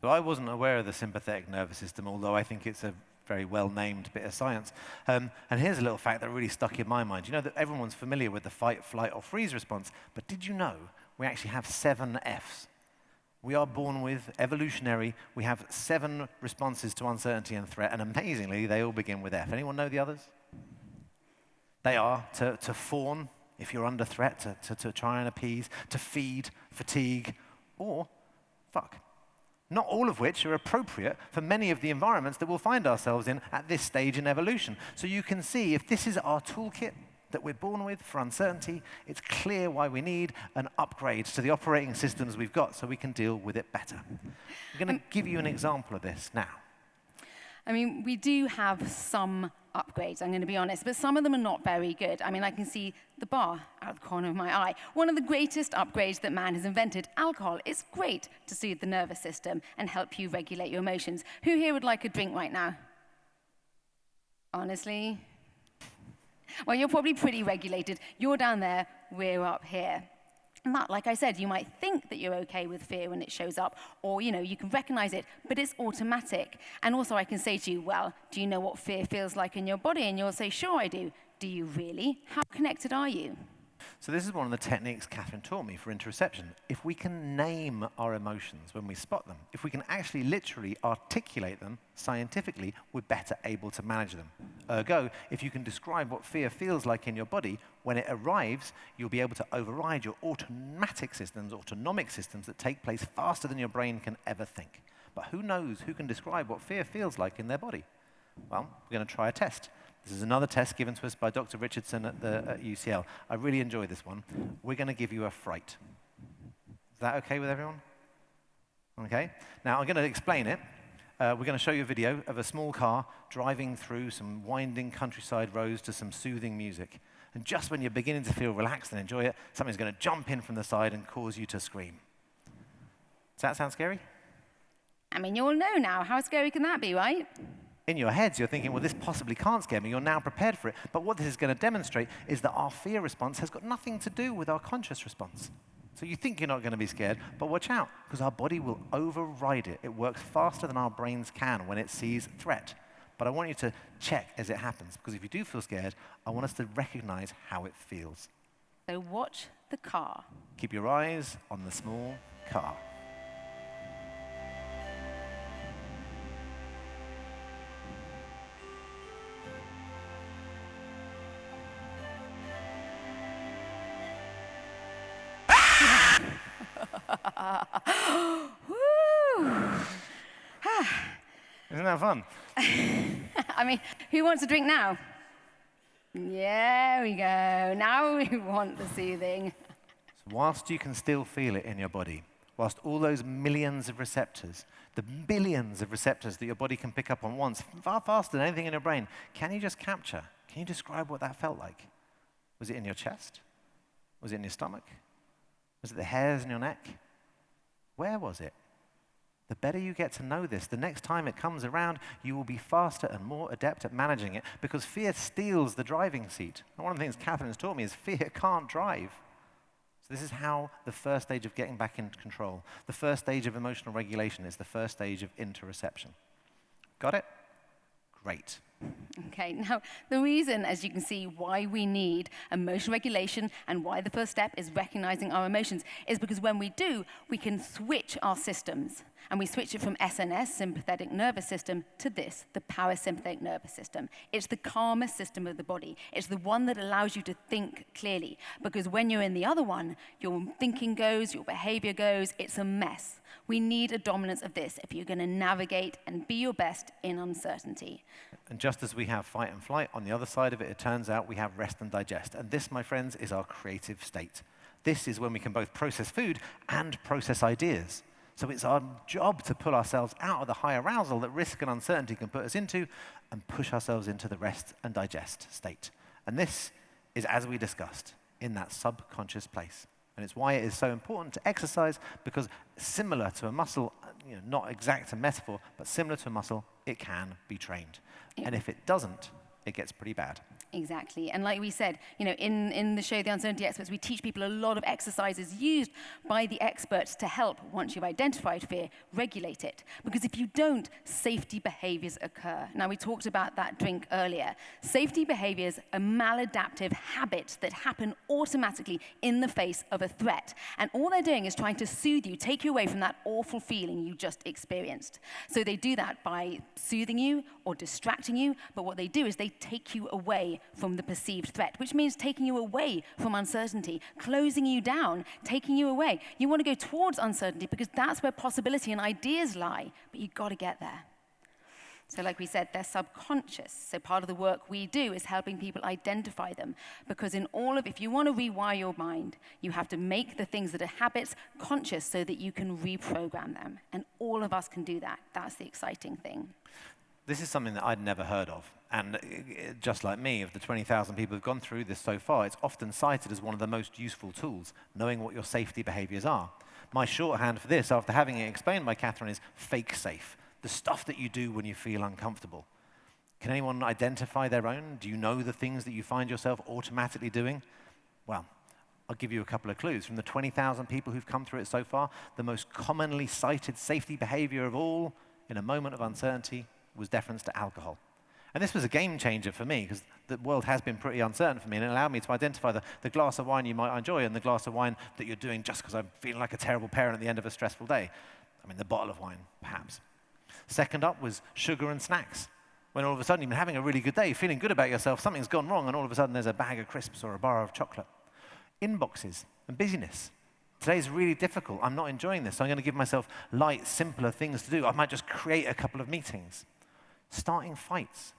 So I wasn't aware of the sympathetic nervous system, although I think it's a very well-named bit of science. And here's a little fact that really stuck in my mind. You know that everyone's familiar with the fight, flight, or freeze response, but did you know we actually have 7 Fs? We are born with, evolutionary, we have 7 responses to uncertainty and threat, and amazingly, they all begin with F. Anyone know the others? They are to fawn, if you're under threat, to try and appease, to feed, fatigue, or fuck. Not all of which are appropriate for many of the environments that we'll find ourselves in at this stage in evolution. So you can see if this is our toolkit that we're born with for uncertainty, it's clear why we need an upgrade to the operating systems we've got so we can deal with it better. I'm going to give you an example of this now. I mean, we do have some upgrades, I'm going to be honest, but some of them are not very good. I mean, I can see the bar out of the corner of my eye. One of the greatest upgrades that man has invented, alcohol. It's great to soothe the nervous system and help you regulate your emotions. Who here would like a drink right now? Honestly? Well, you're probably pretty regulated. You're down there, we're up here. But like I said, you might think that you're okay with fear when it shows up, or you can recognize it, but it's automatic. And also I can say to you, well, do you know what fear feels like in your body? And you'll say, sure I do. Do you really? How connected are you? So this is one of the techniques Katherine taught me for interoception. If we can name our emotions when we spot them, if we can actually literally articulate them scientifically, we're better able to manage them. Ergo, if you can describe what fear feels like in your body, when it arrives, you'll be able to override your autonomic systems that take place faster than your brain can ever think. But who knows who can describe what fear feels like in their body? Well, we're going to try a test. This is another test given to us by Dr. Richardson at UCL. I really enjoy this one. We're going to give you a fright. Is that okay with everyone? Okay. Now, I'm going to explain it. We're going to show you a video of a small car driving through some winding countryside roads to some soothing music. And just when you're beginning to feel relaxed and enjoy it, something's going to jump in from the side and cause you to scream. Does that sound scary? I mean, you all know now. How scary can that be, right? In your heads, you're thinking, well, this possibly can't scare me. You're now prepared for it. But what this is going to demonstrate is that our fear response has got nothing to do with our conscious response. So you think you're not going to be scared, but watch out, because our body will override it. It works faster than our brains can when it sees threat. But I want you to check as it happens, because if you do feel scared, I want us to recognize how it feels. So watch the car. Keep your eyes on the small car. Isn't that fun? I mean, who wants a drink now? Yeah, we go. Now we want the soothing. So whilst you can still feel it in your body, whilst all those millions of receptors, the billions of receptors that your body can pick up on once, far faster than anything in your brain, can you just capture? Can you describe what that felt like? Was it in your chest? Was it in your stomach? Was it the hairs in your neck? Where was it? The better you get to know this, the next time it comes around, you will be faster and more adept at managing it, because fear steals the driving seat. And one of the things Katherine has taught me is fear can't drive. So this is how the first stage of getting back into control, the first stage of emotional regulation is the first stage of interoception. Got it? Great. Okay, now the reason, as you can see, why we need emotional regulation and why the first step is recognizing our emotions is because when we do, we can switch our systems. And we switch it from SNS, sympathetic nervous system, to this, the parasympathetic nervous system. It's the calmest system of the body. It's the one that allows you to think clearly. Because when you're in the other one, your thinking goes, your behavior goes, it's a mess. We need a dominance of this if you're going to navigate and be your best in uncertainty. And just as we have fight and flight, on the other side of it, it turns out we have rest and digest. And this, my friends, is our creative state. This is when we can both process food and process ideas. So it's our job to pull ourselves out of the high arousal that risk and uncertainty can put us into and push ourselves into the rest and digest state. And this is, as we discussed, in that subconscious place. And it's why it is so important to exercise, because similar to a muscle, not exact a metaphor, but similar to a muscle, it can be trained. Yeah. And if it doesn't, it gets pretty bad. Exactly. And like we said, in the show, The Uncertainty Experts, we teach people a lot of exercises used by the experts to help, once you've identified fear, regulate it. Because if you don't, safety behaviors occur. Now, we talked about that drink earlier. Safety behaviors are maladaptive habits that happen automatically in the face of a threat. And all they're doing is trying to soothe you, take you away from that awful feeling you just experienced. So they do that by soothing you or distracting you, but what they do is they take you away from the perceived threat, which means taking you away from uncertainty, closing you down, taking you away. You want to go towards uncertainty because that's where possibility and ideas lie, but you've got to get there. So like we said, they're subconscious. So part of the work we do is helping people identify them, because if you want to rewire your mind, you have to make the things that are habits conscious so that you can reprogram them. And all of us can do that. That's the exciting thing. This is something that I'd never heard of. And just like me, of the 20,000 people who've gone through this so far, it's often cited as one of the most useful tools, knowing what your safety behaviors are. My shorthand for this, after having it explained by Katherine, is fake safe, the stuff that you do when you feel uncomfortable. Can anyone identify their own? Do you know the things that you find yourself automatically doing? Well, I'll give you a couple of clues. From the 20,000 people who've come through it so far, the most commonly cited safety behavior of all in a moment of uncertainty was deference to alcohol. And this was a game changer for me, because the world has been pretty uncertain for me, and it allowed me to identify the glass of wine you might enjoy and the glass of wine that you're doing just because I'm feeling like a terrible parent at the end of a stressful day. I mean, the bottle of wine, perhaps. Second up was sugar and snacks. When all of a sudden you've been having a really good day, feeling good about yourself, something's gone wrong, and all of a sudden there's a bag of crisps or a bar of chocolate. Inboxes and busyness. Today's really difficult. I'm not enjoying this, so I'm going to give myself light, simpler things to do. I might just create a couple of meetings. Starting fights.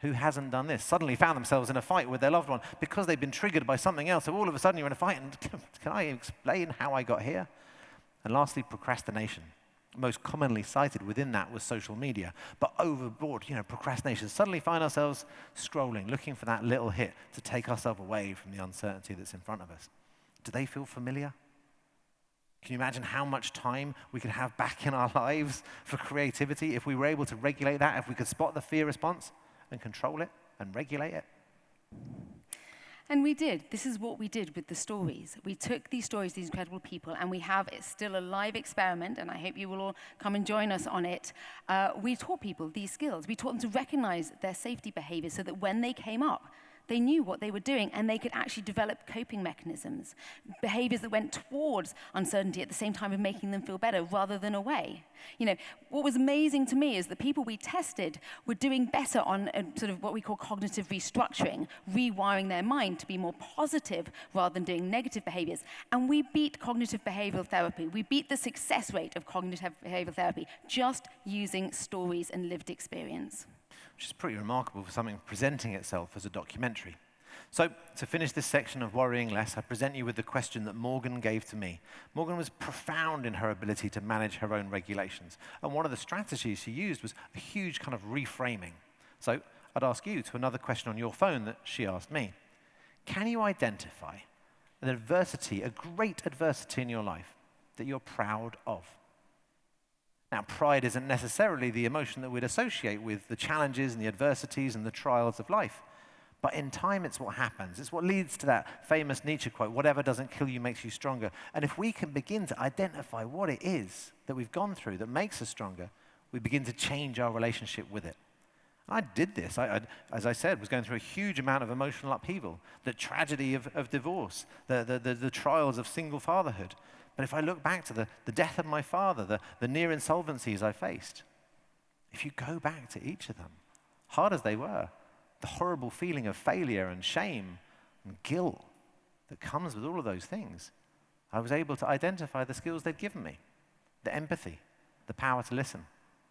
Who hasn't done this? Suddenly found themselves in a fight with their loved one because they've been triggered by something else. So all of a sudden you're in a fight, and can I explain how I got here? And lastly, procrastination. Most commonly cited within that was social media. But overboard, procrastination. Suddenly find ourselves scrolling, looking for that little hit to take ourselves away from the uncertainty that's in front of us. Do they feel familiar? Can you imagine how much time we could have back in our lives for creativity if we were able to regulate that, if we could spot the fear response and control it and regulate it? And we did. This is what we did with the stories. We took these stories, these incredible people, and we have still a live experiment, and I hope you will all come and join us on it. We taught people these skills. We taught them to recognize their safety behaviors so that when they came up, they knew what they were doing, and they could actually develop coping mechanisms, behaviors that went towards uncertainty at the same time of making them feel better rather than away. What was amazing to me is the people we tested were doing better on sort of what we call cognitive restructuring, rewiring their mind to be more positive rather than doing negative behaviors. And we beat cognitive behavioral therapy. We beat the success rate of cognitive behavioral therapy just using stories and lived experience. Which is pretty remarkable for something presenting itself as a documentary. So, to finish this section of Worrying Less, I present you with the question that Morgan gave to me. Morgan was profound in her ability to manage her own regulations, and one of the strategies she used was a huge kind of reframing. So, I'd ask you to another question on your phone that she asked me. Can you identify an adversity, a great adversity in your life that you're proud of? Now, pride isn't necessarily the emotion that we'd associate with the challenges and the adversities and the trials of life. But in time, it's what happens. It's what leads to that famous Nietzsche quote, whatever doesn't kill you makes you stronger. And if we can begin to identify what it is that we've gone through that makes us stronger, we begin to change our relationship with it. I did this. As I said, was going through a huge amount of emotional upheaval, the tragedy of divorce, the trials of single fatherhood. But if I look back to the death of my father, the near insolvencies I faced, if you go back to each of them, hard as they were, the horrible feeling of failure and shame and guilt that comes with all of those things, I was able to identify the skills they'd given me, the empathy, the power to listen,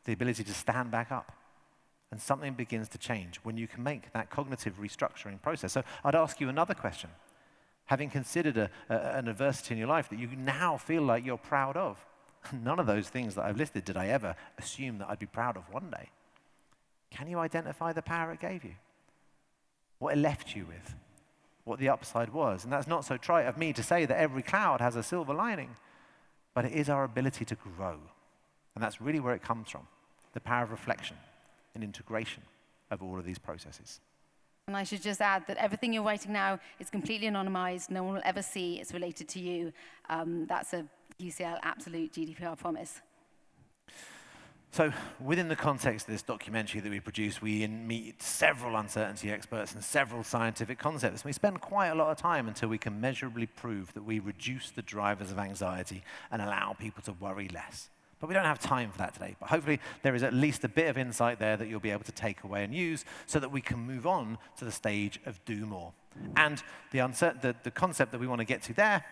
the ability to stand back up. And something begins to change when you can make that cognitive restructuring process. So I'd ask you another question. Having considered an adversity in your life that you now feel like you're proud of, none of those things that I've listed did I ever assume that I'd be proud of one day. Can you identify the power it gave you? What it left you with? What the upside was? And that's not so trite of me to say that every cloud has a silver lining, but it is our ability to grow. And that's really where it comes from, the power of reflection and integration of all of these processes. And I should just add that everything you're writing now is completely anonymized. No one will ever see it's related to you. That's a UCL absolute GDPR promise. So within the context of this documentary that we produce, we meet several uncertainty experts and several scientific concepts. We spend quite a lot of time until we can measurably prove that we reduce the drivers of anxiety and allow people to worry less. But we don't have time for that today. But hopefully there is at least a bit of insight there that you'll be able to take away and use so that we can move on to the stage of do more. And the concept that we want to get to there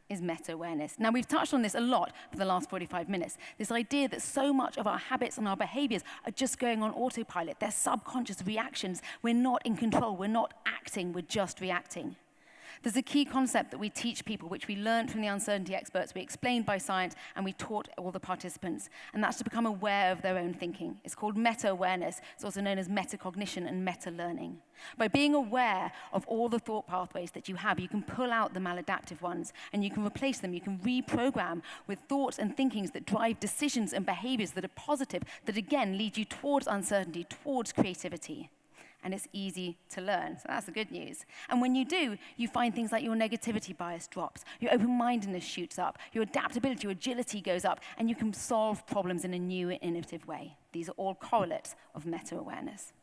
is meta-awareness. Now, we've touched on this a lot for the last 45 minutes. This idea that so much of our habits and our behaviors are just going on autopilot. They're subconscious reactions. We're not in control. We're not acting. We're just reacting. There's a key concept that we teach people, which we learned from the uncertainty experts, we explained by science, and we taught all the participants, and that's to become aware of their own thinking. It's called meta-awareness. It's also known as metacognition and meta-learning. By being aware of all the thought pathways that you have, you can pull out the maladaptive ones, and you can replace them. You can reprogram with thoughts and thinkings that drive decisions and behaviors that are positive, that again lead you towards uncertainty, towards creativity. And it's easy to learn, so that's the good news. And when you do, you find things like your negativity bias drops, your open-mindedness shoots up, your adaptability, your agility goes up, and you can solve problems in a new and innovative way. These are all correlates of meta-awareness.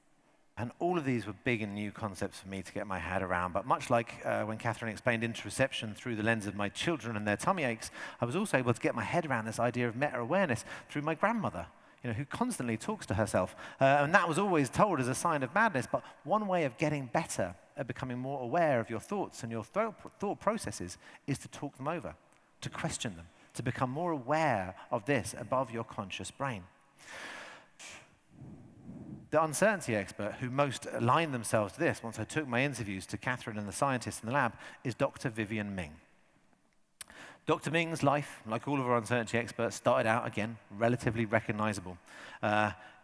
And all of these were big and new concepts for me to get my head around. But much like when Katherine explained interoception through the lens of my children and their tummy aches, I was also able to get my head around this idea of meta-awareness through my grandmother, who constantly talks to herself. And that was always told as a sign of madness. But one way of getting better at becoming more aware of your thoughts and your thought processes is to talk them over, to question them, to become more aware of this above your conscious brain. The uncertainty expert who most aligned themselves to this, once I took my interviews to Katherine and the scientists in the lab, is Dr. Vivian Ming. Dr. Ming's life, like all of our uncertainty experts, started out, again, relatively recognizable.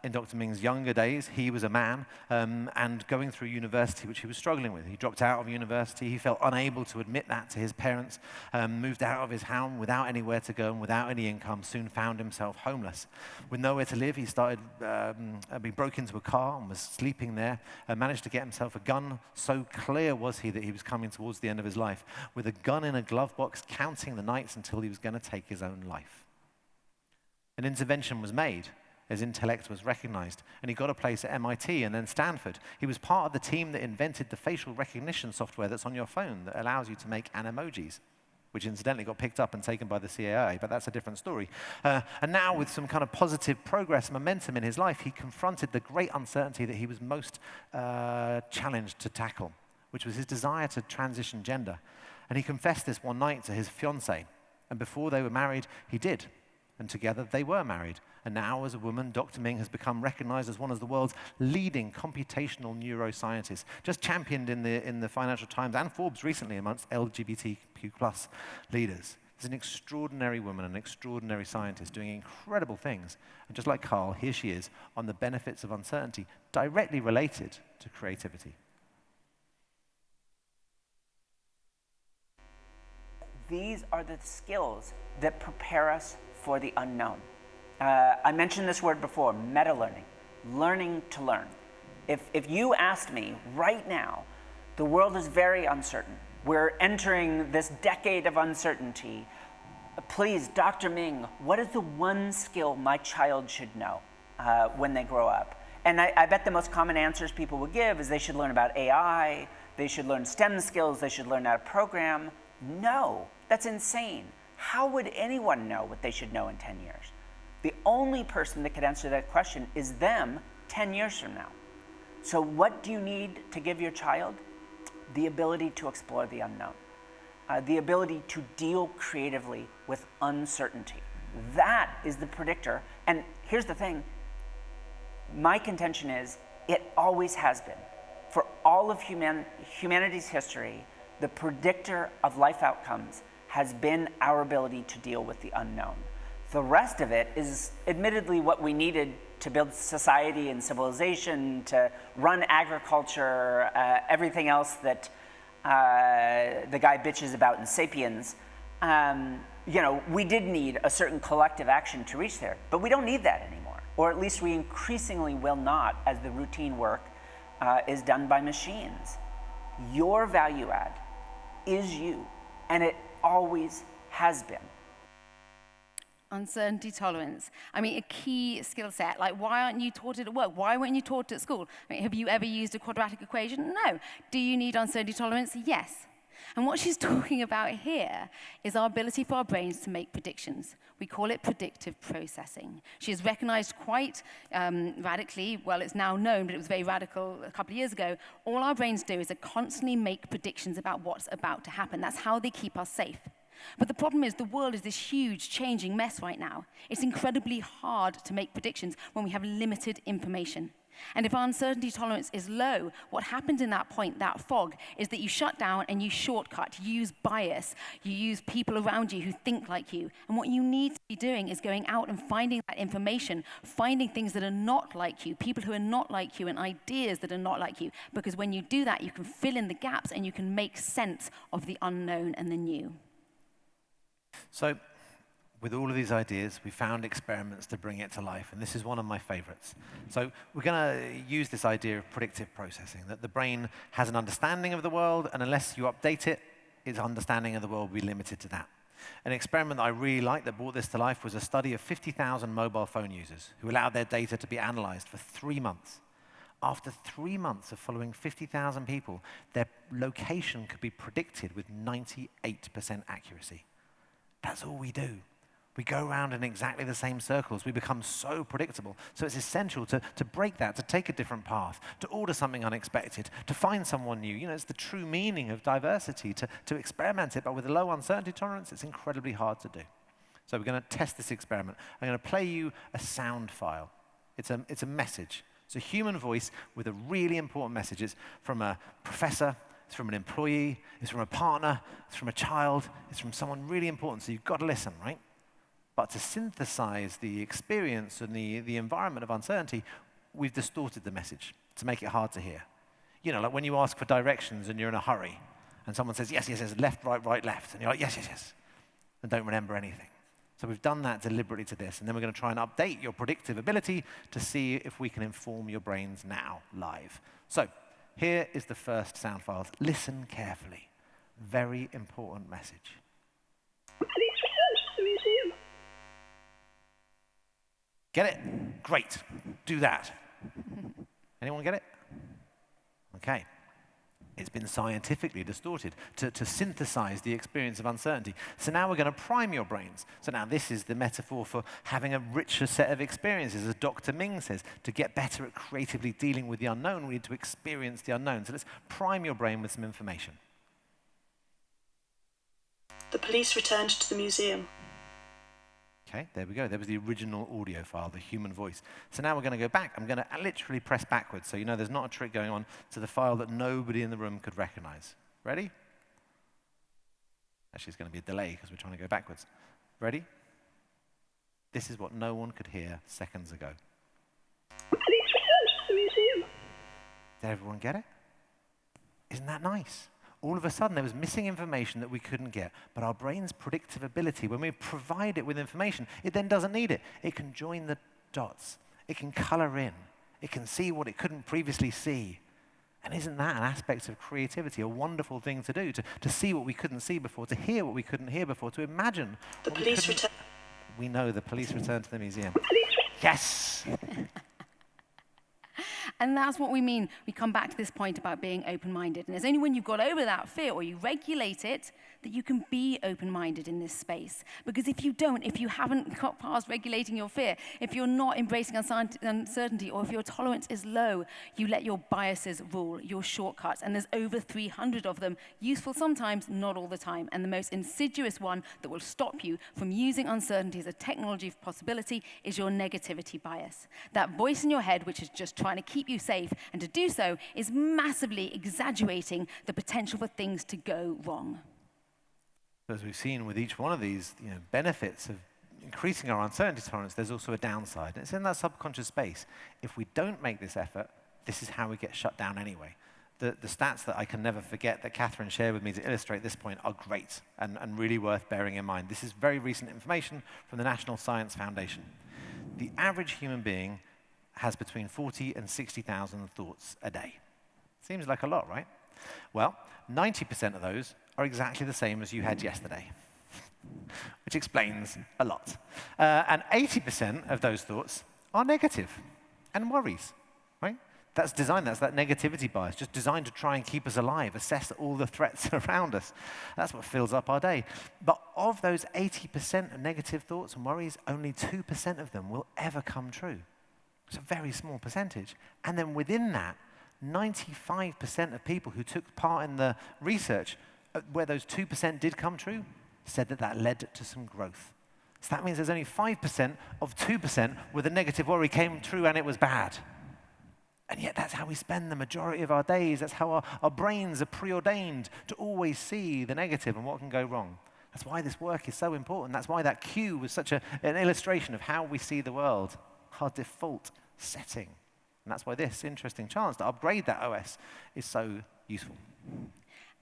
In Dr. Ming's younger days, he was a man and going through university, which he was struggling with. He dropped out of university. He felt unable to admit that to his parents, moved out of his home without anywhere to go and without any income, soon found himself homeless. With nowhere to live, he broke into a car and was sleeping there, managed to get himself a gun. So clear was he that he was coming towards the end of his life, with a gun in a glove box, counting the nights until he was going to take his own life. An intervention was made. His intellect was recognized, and he got a place at MIT and then Stanford. He was part of the team that invented the facial recognition software that's on your phone that allows you to make animojis, which incidentally got picked up and taken by the CIA, but that's a different story. And now with some kind of positive progress, momentum in his life, he confronted the great uncertainty that he was most challenged to tackle, which was his desire to transition gender. And he confessed this one night to his fiancée, and before they were married, he did. And together they were married. And now, as a woman, Dr. Ming has become recognized as one of the world's leading computational neuroscientists, just championed in the Financial Times and Forbes recently amongst LGBTQ+ leaders. She's an extraordinary woman, an extraordinary scientist doing incredible things. And just like Carl, here she is on the benefits of uncertainty, directly related to creativity. These are the skills that prepare us for the unknown. I mentioned this word before, meta-learning, learning to learn. If you asked me right now, the world is very uncertain. We're entering this decade of uncertainty. Please, Dr. Ming, what is the one skill my child should know when they grow up? And I bet the most common answers people would give is they should learn about AI, they should learn STEM skills, they should learn how to program. No, that's insane. How would anyone know what they should know in 10 years? The only person that could answer that question is them 10 years from now. So what do you need to give your child? The ability to explore the unknown, the ability to deal creatively with uncertainty. That is the predictor. And here's the thing. My contention is it always has been. For all of humanity's history, the predictor of life outcomes has been our ability to deal with the unknown. The rest of it is admittedly what we needed to build society and civilization, to run agriculture, everything else that the guy bitches about in Sapiens. We did need a certain collective action to reach there, but we don't need that anymore. Or at least we increasingly will not, as the routine work is done by machines. Your value add is you, and it always has been. Uncertainty tolerance. I mean, a key skill set. Like, why aren't you taught it at work? Why weren't you taught it at school? I mean, have you ever used a quadratic equation? No. Do you need uncertainty tolerance? Yes. And what she's talking about here is our ability for our brains to make predictions. We call it predictive processing. She has recognized quite radically, well, it's now known, but it was very radical a couple of years ago, all our brains do is to constantly make predictions about what's about to happen. That's how they keep us safe. But the problem is the world is this huge changing mess right now. It's incredibly hard to make predictions when we have limited information. And if our uncertainty tolerance is low, what happens in that point, that fog, is that you shut down and you shortcut, you use bias, you use people around you who think like you. And what you need to be doing is going out and finding that information, finding things that are not like you, people who are not like you, and ideas that are not like you. Because when you do that, you can fill in the gaps and you can make sense of the unknown and the new. So, with all of these ideas, we found experiments to bring it to life, and this is one of my favorites. So we're going to use this idea of predictive processing, that the brain has an understanding of the world, and unless you update it, its understanding of the world will be limited to that. An experiment that I really liked that brought this to life was a study of 50,000 mobile phone users who allowed their data to be analyzed for 3 months. After 3 months of following 50,000 people, their location could be predicted with 98% accuracy. That's all we do. We go around in exactly the same circles. We become so predictable. So it's essential to break that, to take a different path, to order something unexpected, to find someone new. You know, it's the true meaning of diversity, to experiment it, but with a low uncertainty tolerance, it's incredibly hard to do. So we're going to test this experiment. I'm going to play you a sound file. It's a message. It's a human voice with a really important message. It's from a professor, it's from an employee, it's from a partner, it's from a child, it's from someone really important. So you've got to listen, right? But to synthesize the experience and the environment of uncertainty, we've distorted the message to make it hard to hear. You know, like when you ask for directions and you're in a hurry, and someone says, yes, yes, yes, left, right, left, and you're like, yes, yes, yes, and don't remember anything. So we've done that deliberately to this, and then we're going to try and update your predictive ability to see if we can inform your brains now, live. So here is the first sound file. Listen carefully. Very important message. Get it? Great. Do that. Anyone get it? Okay. It's been scientifically distorted to synthesize the experience of uncertainty. So now we're going to prime your brains. So now this is the metaphor for having a richer set of experiences. As Dr. Ming says, to get better at creatively dealing with the unknown, we need to experience the unknown. So let's prime your brain with some information. The police returned to the museum. Okay, there we go. There was the original audio file, the human voice. So now we're going to go back. I'm going to literally press backwards. So you know there's not a trick going on to the file that nobody in the room could recognize. Ready? Actually, it's going to be a delay because we're trying to go backwards. Ready? This is what no one could hear seconds ago. Did everyone get it? Isn't that nice? All of a sudden, there was missing information that we couldn't get. But our brain's predictive ability, when we provide it with information, it then doesn't need it. It can join the dots. It can color in. It can see what it couldn't previously see. And isn't that an aspect of creativity, a wonderful thing to do, to see what we couldn't see before, to hear what we couldn't hear before, to imagine The police returned. We know the police returned to the museum. Yes! And that's what we mean. We come back to this point about being open-minded. And it's only when you've got over that fear or you regulate it that you can be open-minded in this space. Because if you don't, if you haven't got past regulating your fear, if you're not embracing uncertainty, or if your tolerance is low, you let your biases rule, your shortcuts. And there's over 300 of them, useful sometimes, not all the time. And the most insidious one that will stop you from using uncertainty as a technology of possibility is your negativity bias. That voice in your head, which is just trying to keep you safe, and to do so is massively exaggerating the potential for things to go wrong. As we've seen with each one of these benefits of increasing our uncertainty tolerance, there's also a downside. And it's in that subconscious space. If we don't make this effort, this is how we get shut down anyway. The stats that I can never forget that Katherine shared with me to illustrate this point are great and really worth bearing in mind. This is very recent information from the National Science Foundation. The average human being has between 40 and 60,000 thoughts a day. Seems like a lot, right? Well, 90% of those are exactly the same as you had yesterday, which explains a lot. And 80% of those thoughts are negative and worries, right? That's designed, that's that negativity bias, just designed to try and keep us alive, assess all the threats around us. That's what fills up our day. But of those 80% of negative thoughts and worries, only 2% of them will ever come true. It's a very small percentage. And then within that, 95% of people who took part in the research where those 2% did come true said that that led to some growth. So that means there's only 5% of 2% where the negative worry came true and it was bad. And yet that's how we spend the majority of our days. That's how our brains are preordained to always see the negative and what can go wrong. That's why this work is so important. That's why that cue was such an illustration of how we see the world, our default setting. And that's why this interesting chance to upgrade that OS is so useful.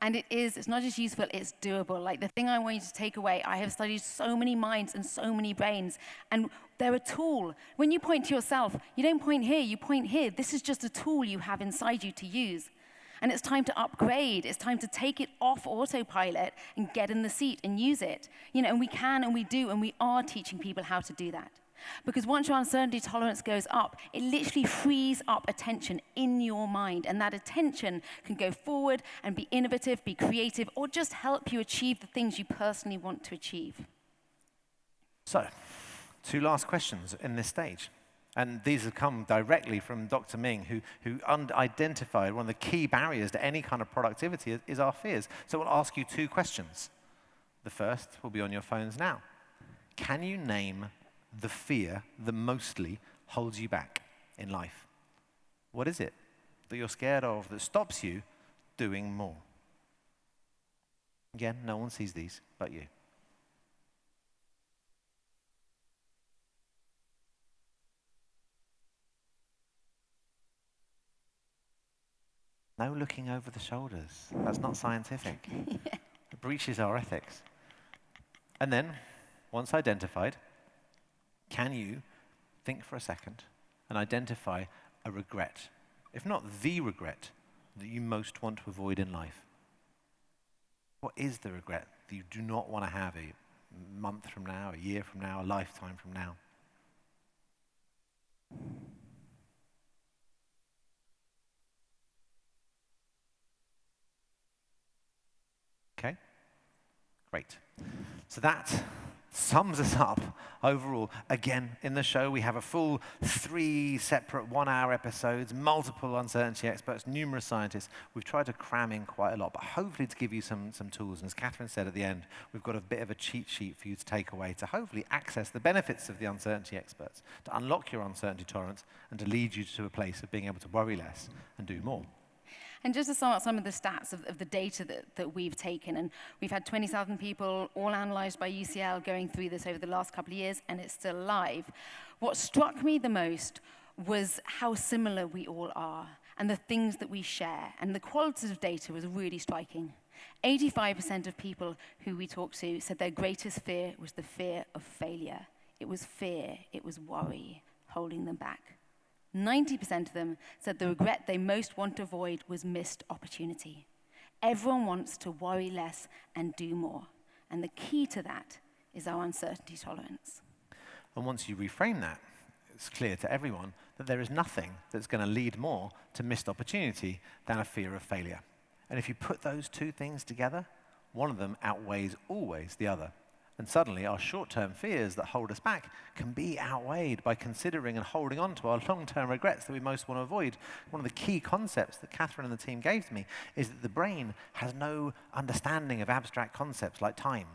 And it's not just useful, it's doable. Like the thing I want you to take away, I have studied so many minds and so many brains, and they're a tool. When you point to yourself, you don't point here, you point here. This is just a tool you have inside you to use. And it's time to upgrade. It's time to take it off autopilot and get in the seat and use it. And we can and we do, and we are teaching people how to do that. Because once your uncertainty tolerance goes up, it literally frees up attention in your mind. And that attention can go forward and be innovative, be creative, or just help you achieve the things you personally want to achieve. So, 2 last questions in this stage. And these have come directly from Dr. Ming, who identified one of the key barriers to any kind of productivity is our fears. So we'll ask you 2 questions. The first will be on your phones now. Can you name the fear that mostly holds you back in life? What is it that you're scared of that stops you doing more? Again, no one sees these but you. No looking over the shoulders. That's not scientific. It breaches our ethics. And then, once identified, can you think for a second and identify a regret, if not the regret, that you most want to avoid in life? What is the regret that you do not want to have a month from now, a year from now, a lifetime from now? Okay, great. So that sums us up overall. Again, in the show, we have a full 3 separate 1-hour episodes, multiple uncertainty experts, numerous scientists. We've tried to cram in quite a lot, but hopefully to give you some tools. And as Katherine said at the end, we've got a bit of a cheat sheet for you to take away to hopefully access the benefits of the uncertainty experts, to unlock your uncertainty tolerance, and to lead you to a place of being able to worry less and do more. And just to sum up some of the stats of the data that we've taken, and we've had 20,000 people, all analysed by UCL, going through this over the last couple of years, and it's still live. What struck me the most was how similar we all are, and the things that we share, and the qualitative data was really striking. 85% of people who we talked to said their greatest fear was the fear of failure. It was fear, it was worry, holding them back. 90% of them said the regret they most want to avoid was missed opportunity. Everyone wants to worry less and do more. And the key to that is our uncertainty tolerance. And once you reframe that, it's clear to everyone that there is nothing that's going to lead more to missed opportunity than a fear of failure. And if you put those 2 things together, one of them outweighs always the other. And suddenly our short-term fears that hold us back can be outweighed by considering and holding on to our long-term regrets that we most want to avoid. One of the key concepts that Katherine and the team gave to me is that the brain has no understanding of abstract concepts like time.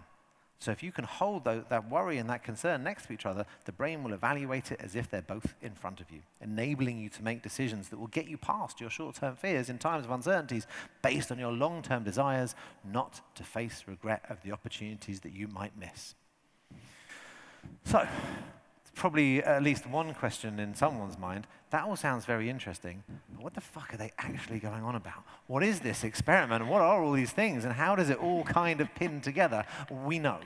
So if you can hold that worry and that concern next to each other, the brain will evaluate it as if they're both in front of you, enabling you to make decisions that will get you past your short-term fears in times of uncertainties based on your long-term desires not to face regret of the opportunities that you might miss. So, it's probably at least one question in someone's mind. That all sounds very interesting, but what the fuck are they actually going on about? What is this experiment? What are all these things? And how does it all kind of pin together? We know.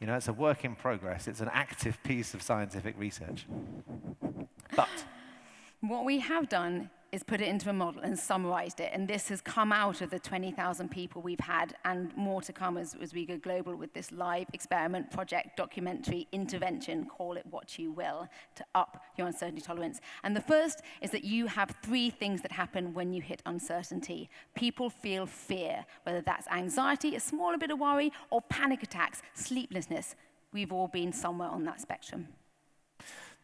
It's a work in progress. It's an active piece of scientific research. But what we have done is put it into a model and summarized it. And this has come out of the 20,000 people we've had, and more to come as we go global with this live experiment, project, documentary, intervention, call it what you will, to up your uncertainty tolerance. And the first is that you have 3 things that happen when you hit uncertainty. People feel fear, whether that's anxiety, a smaller bit of worry, or panic attacks, sleeplessness. We've all been somewhere on that spectrum.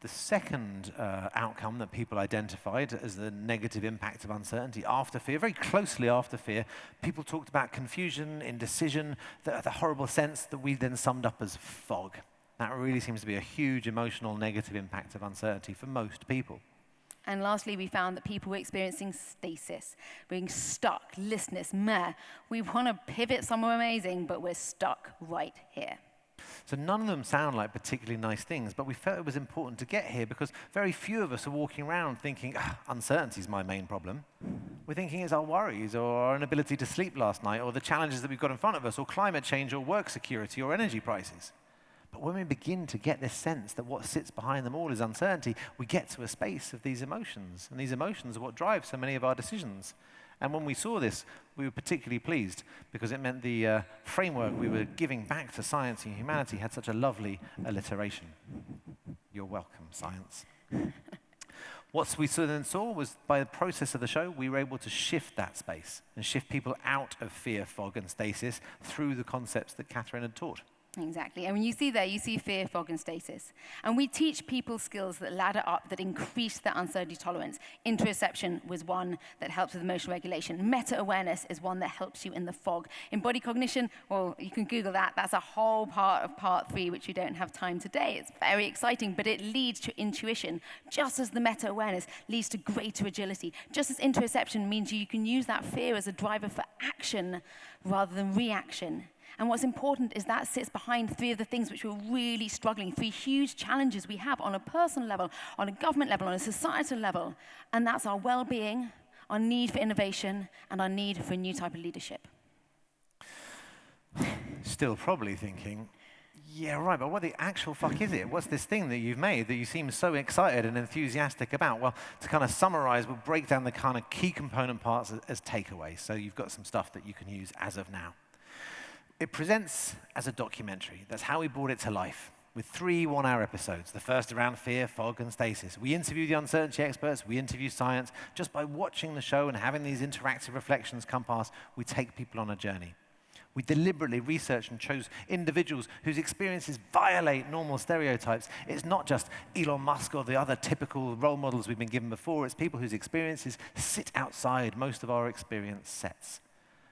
The second outcome that people identified as the negative impact of uncertainty after fear, very closely after fear, people talked about confusion, indecision, the horrible sense that we then summed up as fog. That really seems to be a huge emotional negative impact of uncertainty for most people. And lastly, we found that people were experiencing stasis, being stuck, listless, meh. We want to pivot somewhere amazing, but we're stuck right here. So none of them sound like particularly nice things, but we felt it was important to get here because very few of us are walking around thinking, uncertainty is my main problem. We're thinking it's our worries or our inability to sleep last night or the challenges that we've got in front of us or climate change or work security or energy prices. But when we begin to get this sense that what sits behind them all is uncertainty, we get to a space of these emotions. And these emotions are what drive so many of our decisions. And when we saw this, we were particularly pleased because it meant the framework we were giving back to science and humanity had such a lovely alliteration. You're welcome, science. What we then saw was by the process of the show, we were able to shift that space and shift people out of fear, fog, and stasis through the concepts that Katherine had taught. Exactly. And when you see there, you see fear, fog, and stasis. And we teach people skills that ladder up, that increase their uncertainty tolerance. Interoception was one that helps with emotional regulation. Meta-awareness is one that helps you in the fog. Embodied cognition, well, you can Google that. That's a whole part of part 3, which we don't have time today. It's very exciting, but it leads to intuition, just as the meta-awareness leads to greater agility. Just as interoception means you can use that fear as a driver for action rather than reaction. And what's important is that sits behind 3 of the things which we're really struggling, 3 huge challenges we have on a personal level, on a government level, on a societal level. And that's our well-being, our need for innovation, and our need for a new type of leadership. Still probably thinking, yeah, right, but what the actual fuck is it? What's this thing that you've made that you seem so excited and enthusiastic about? Well, to kind of summarize, we'll break down the kind of key component parts as takeaways. So you've got some stuff that you can use as of now. It presents as a documentary. That's how we brought it to life, with 3 one-hour episodes. The first around fear, fog, and stasis. We interview the uncertainty experts, we interview science. Just by watching the show and having these interactive reflections come past, we take people on a journey. We deliberately researched and chose individuals whose experiences violate normal stereotypes. It's not just Elon Musk or the other typical role models we've been given before. It's people whose experiences sit outside most of our experience sets.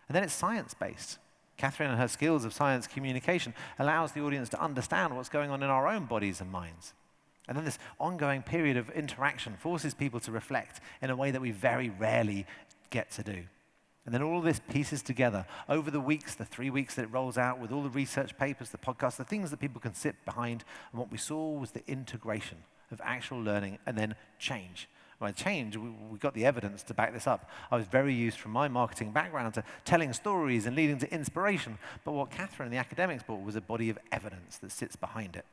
And then it's science-based. Katherine and her skills of science communication allows the audience to understand what's going on in our own bodies and minds. And then this ongoing period of interaction forces people to reflect in a way that we very rarely get to do. And then all of this pieces together over the weeks, the 3 weeks that it rolls out with all the research papers, the podcasts, the things that people can sit behind. And what we saw was the integration of actual learning and then change. By change, we got the evidence to back this up. I was very used from my marketing background to telling stories and leading to inspiration. But what Katherine and the academics brought was a body of evidence that sits behind it.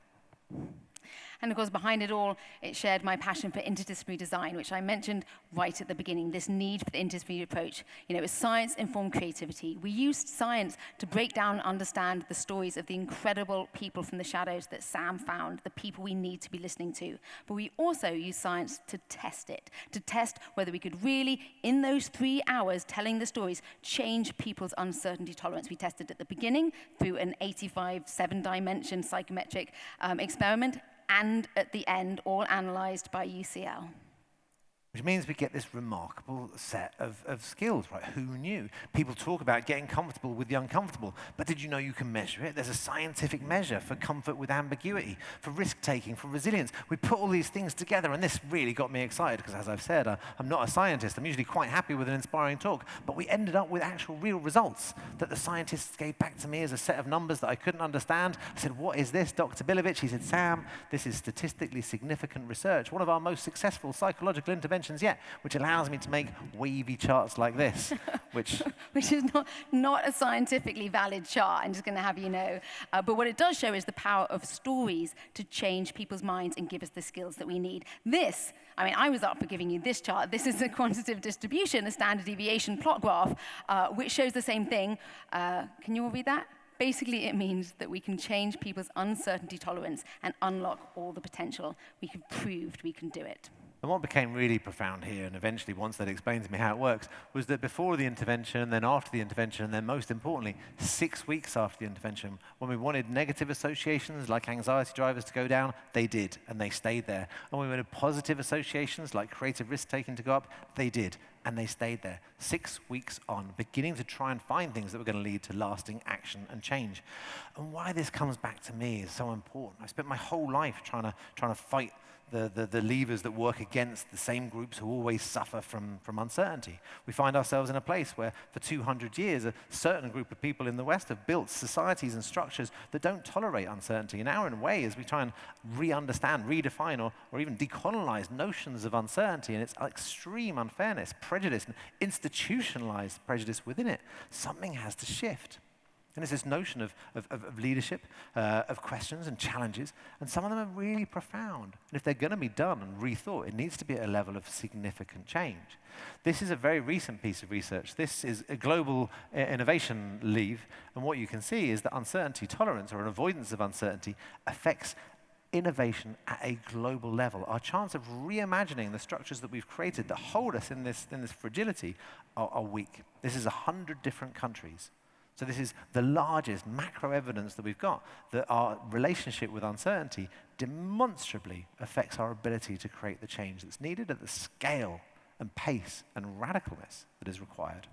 And of course, behind it all, it shared my passion for interdisciplinary design, which I mentioned right at the beginning, this need for the interdisciplinary approach. You know, it was science-informed creativity. We used science to break down and understand the stories of the incredible people from the shadows that Sam found, the people we need to be listening to. But we also used science to test it, to test whether we could really, in those 3 hours telling the stories, change people's uncertainty tolerance. We tested at the beginning through an 85 7-dimension psychometric experiment, and at the end, all analyzed by UCL. Which means we get this remarkable set of skills, right? Who knew? People talk about getting comfortable with the uncomfortable, but did you know you can measure it? There's a scientific measure for comfort with ambiguity, for risk-taking, for resilience. We put all these things together, and this really got me excited, because as I've said, I'm not a scientist. I'm usually quite happy with an inspiring talk, but we ended up with actual real results that the scientists gave back to me as a set of numbers that I couldn't understand. I said, what is this, Dr. Bilovich? He said, Sam, this is statistically significant research, one of our most successful psychological interventions yet, which allows me to make wavy charts like this, which is not a scientifically valid chart, I'm just going to have you know. But what it does show is the power of stories to change people's minds and give us the skills that we need. This, I mean, I was up for giving you this chart. This is a quantitative distribution, a standard deviation plot graph, which shows the same thing. Can you all read that? Basically, it means that we can change people's uncertainty tolerance and unlock all the potential. We have proved we can do it. And what became really profound here, and eventually once that explained to me how it works, was that before the intervention, then after the intervention, and then most importantly, 6 weeks after the intervention, when we wanted negative associations like anxiety drivers to go down, they did, and they stayed there. And when we wanted positive associations like creative risk-taking to go up, they did, and they stayed there. 6 weeks on, beginning to try and find things that were going to lead to lasting action and change. And why this comes back to me is so important. I spent my whole life trying to fight the levers that work against the same groups who always suffer from uncertainty. We find ourselves in a place where for 200 years, a certain group of people in the West have built societies and structures that don't tolerate uncertainty. And now in a way, as we try and re-understand, redefine, or even decolonize notions of uncertainty and its extreme unfairness, prejudice, and institutionalized prejudice within it, something has to shift. And it's this notion of leadership, of questions and challenges, and some of them are really profound. And if they're going to be done and rethought, it needs to be at a level of significant change. This is a very recent piece of research. This is a global innovation leave, and what you can see is that uncertainty tolerance, or an avoidance of uncertainty, affects innovation at a global level. Our chance of reimagining the structures that we've created that hold us in this fragility are weak. This is 100 different countries. So this is the largest macro evidence that we've got that our relationship with uncertainty demonstrably affects our ability to create the change that's needed at the scale and pace and radicalness that is required.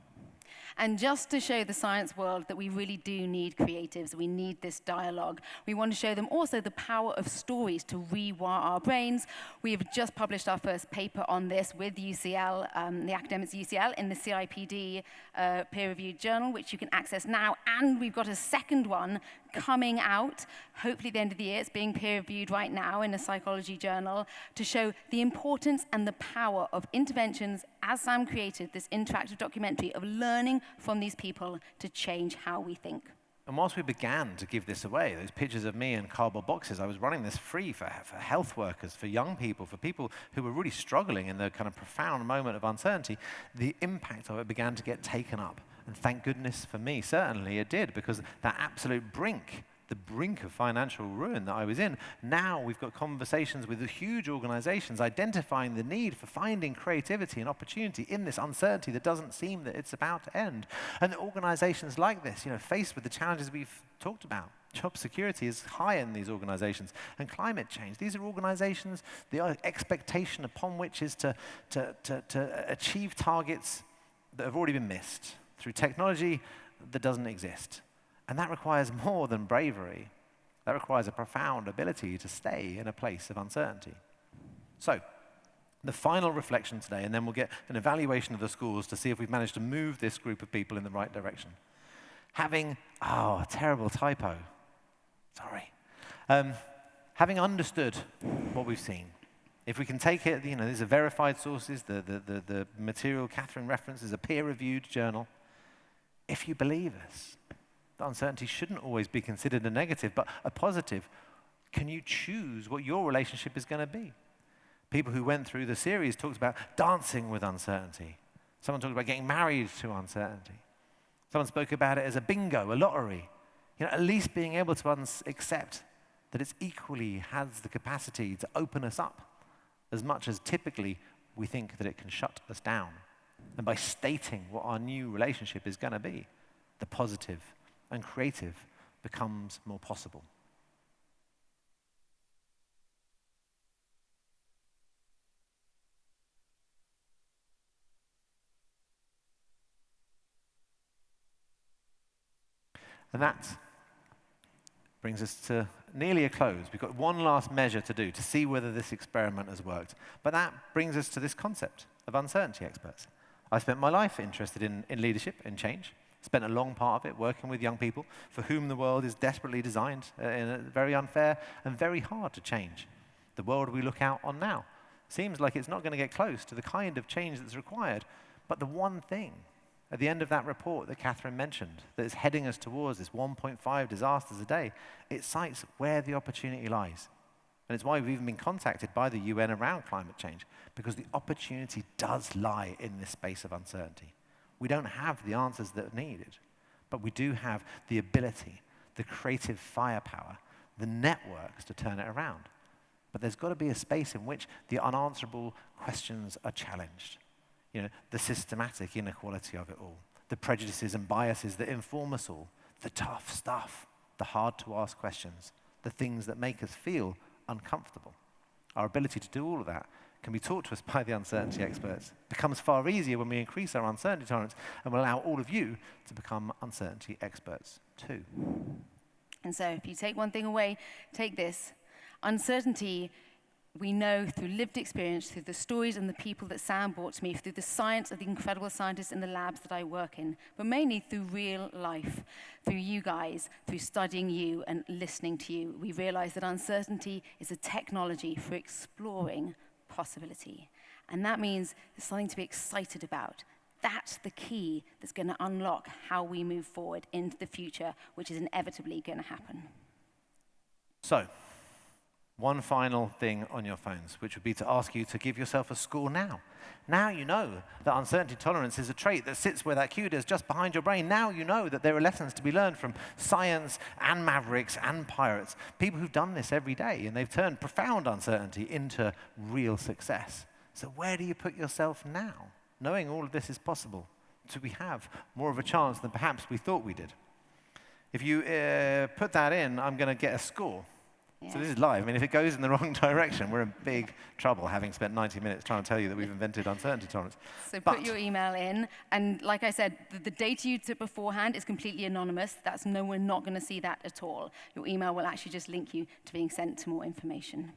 And just to show the science world that we really do need creatives, we need this dialogue, we want to show them also the power of stories to rewire our brains. We have just published our first paper on this with UCL, the academics at UCL, in the CIPD peer-reviewed journal, which you can access now. And we've got a second one coming out, hopefully at the end of the year. It's being peer-reviewed right now in a psychology journal to show the importance and the power of interventions, as Sam created this interactive documentary of learning from these people to change how we think. And whilst we began to give this away, those pictures of me in cardboard boxes, I was running this free for health workers, for young people, for people who were really struggling in the kind of profound moment of uncertainty. The impact of it began to get taken up. And thank goodness for me, certainly it did, because that absolute brink, the brink of financial ruin that I was in, now we've got conversations with the huge organizations identifying the need for finding creativity and opportunity in this uncertainty that doesn't seem that it's about to end. And organizations like this, faced with the challenges we've talked about, job security is high in these organizations, and climate change. These are organizations, the expectation upon which is to achieve targets that have already been missed through technology that doesn't exist. And that requires more than bravery. That requires a profound ability to stay in a place of uncertainty. So, the final reflection today, and then we'll get an evaluation of the schools to see if we've managed to move this group of people in the right direction. Having terrible typo. Sorry. Having understood what we've seen, if we can take it, these are verified sources, the material Katherine references, a peer-reviewed journal. If you believe us, uncertainty shouldn't always be considered a negative, but a positive. Can you choose what your relationship is going to be? People who went through the series talked about dancing with uncertainty. Someone talked about getting married to uncertainty. Someone spoke about it as a bingo, a lottery. At least being able to accept that it equally has the capacity to open us up as much as typically we think that it can shut us down. And by stating what our new relationship is going to be, the positive and creative becomes more possible. And that brings us to nearly a close. We've got one last measure to do to see whether this experiment has worked. But that brings us to this concept of uncertainty experts. I spent my life interested in leadership and change. Spent a long part of it working with young people for whom the world is desperately designed in a very unfair and very hard to change. The world we look out on now seems like it's not going to get close to the kind of change that's required. But the one thing at the end of that report that Katherine mentioned that is heading us towards this 1.5 disasters a day, it cites where the opportunity lies. And it's why we've even been contacted by the UN around climate change, because the opportunity does lie in this space of uncertainty. We don't have the answers that are needed, but we do have the ability, the creative firepower, the networks to turn it around. But there's got to be a space in which the unanswerable questions are challenged. The systematic inequality of it all, the prejudices and biases that inform us all, the tough stuff, the hard to ask questions, the things that make us feel uncomfortable. Our ability to do all of that can be taught to us by the uncertainty experts. It becomes far easier when we increase our uncertainty tolerance and will allow all of you to become uncertainty experts too. And so if you take one thing away, take this. Uncertainty We know through lived experience, through the stories and the people that Sam brought to me, through the science of the incredible scientists in the labs that I work in, but mainly through real life, through you guys, through studying you and listening to you, we realize that uncertainty is a technology for exploring possibility. And that means there's something to be excited about. That's the key that's going to unlock how we move forward into the future, which is inevitably going to happen. So, one final thing on your phones, which would be to ask you to give yourself a score now. Now you know that uncertainty tolerance is a trait that sits where that cue is just behind your brain. Now you know that there are lessons to be learned from science and mavericks and pirates, people who've done this every day, and they've turned profound uncertainty into real success. So where do you put yourself now, knowing all of this is possible? Do we have more of a chance than perhaps we thought we did? If you put that in, I'm going to get a score. So this is live. I mean, if it goes in the wrong direction, we're in big trouble, having spent 90 minutes trying to tell you that we've invented uncertainty tolerance. So put your email in, and like I said, the data you took beforehand is completely anonymous. We're not going to see that at all. Your email will actually just link you to being sent to more information.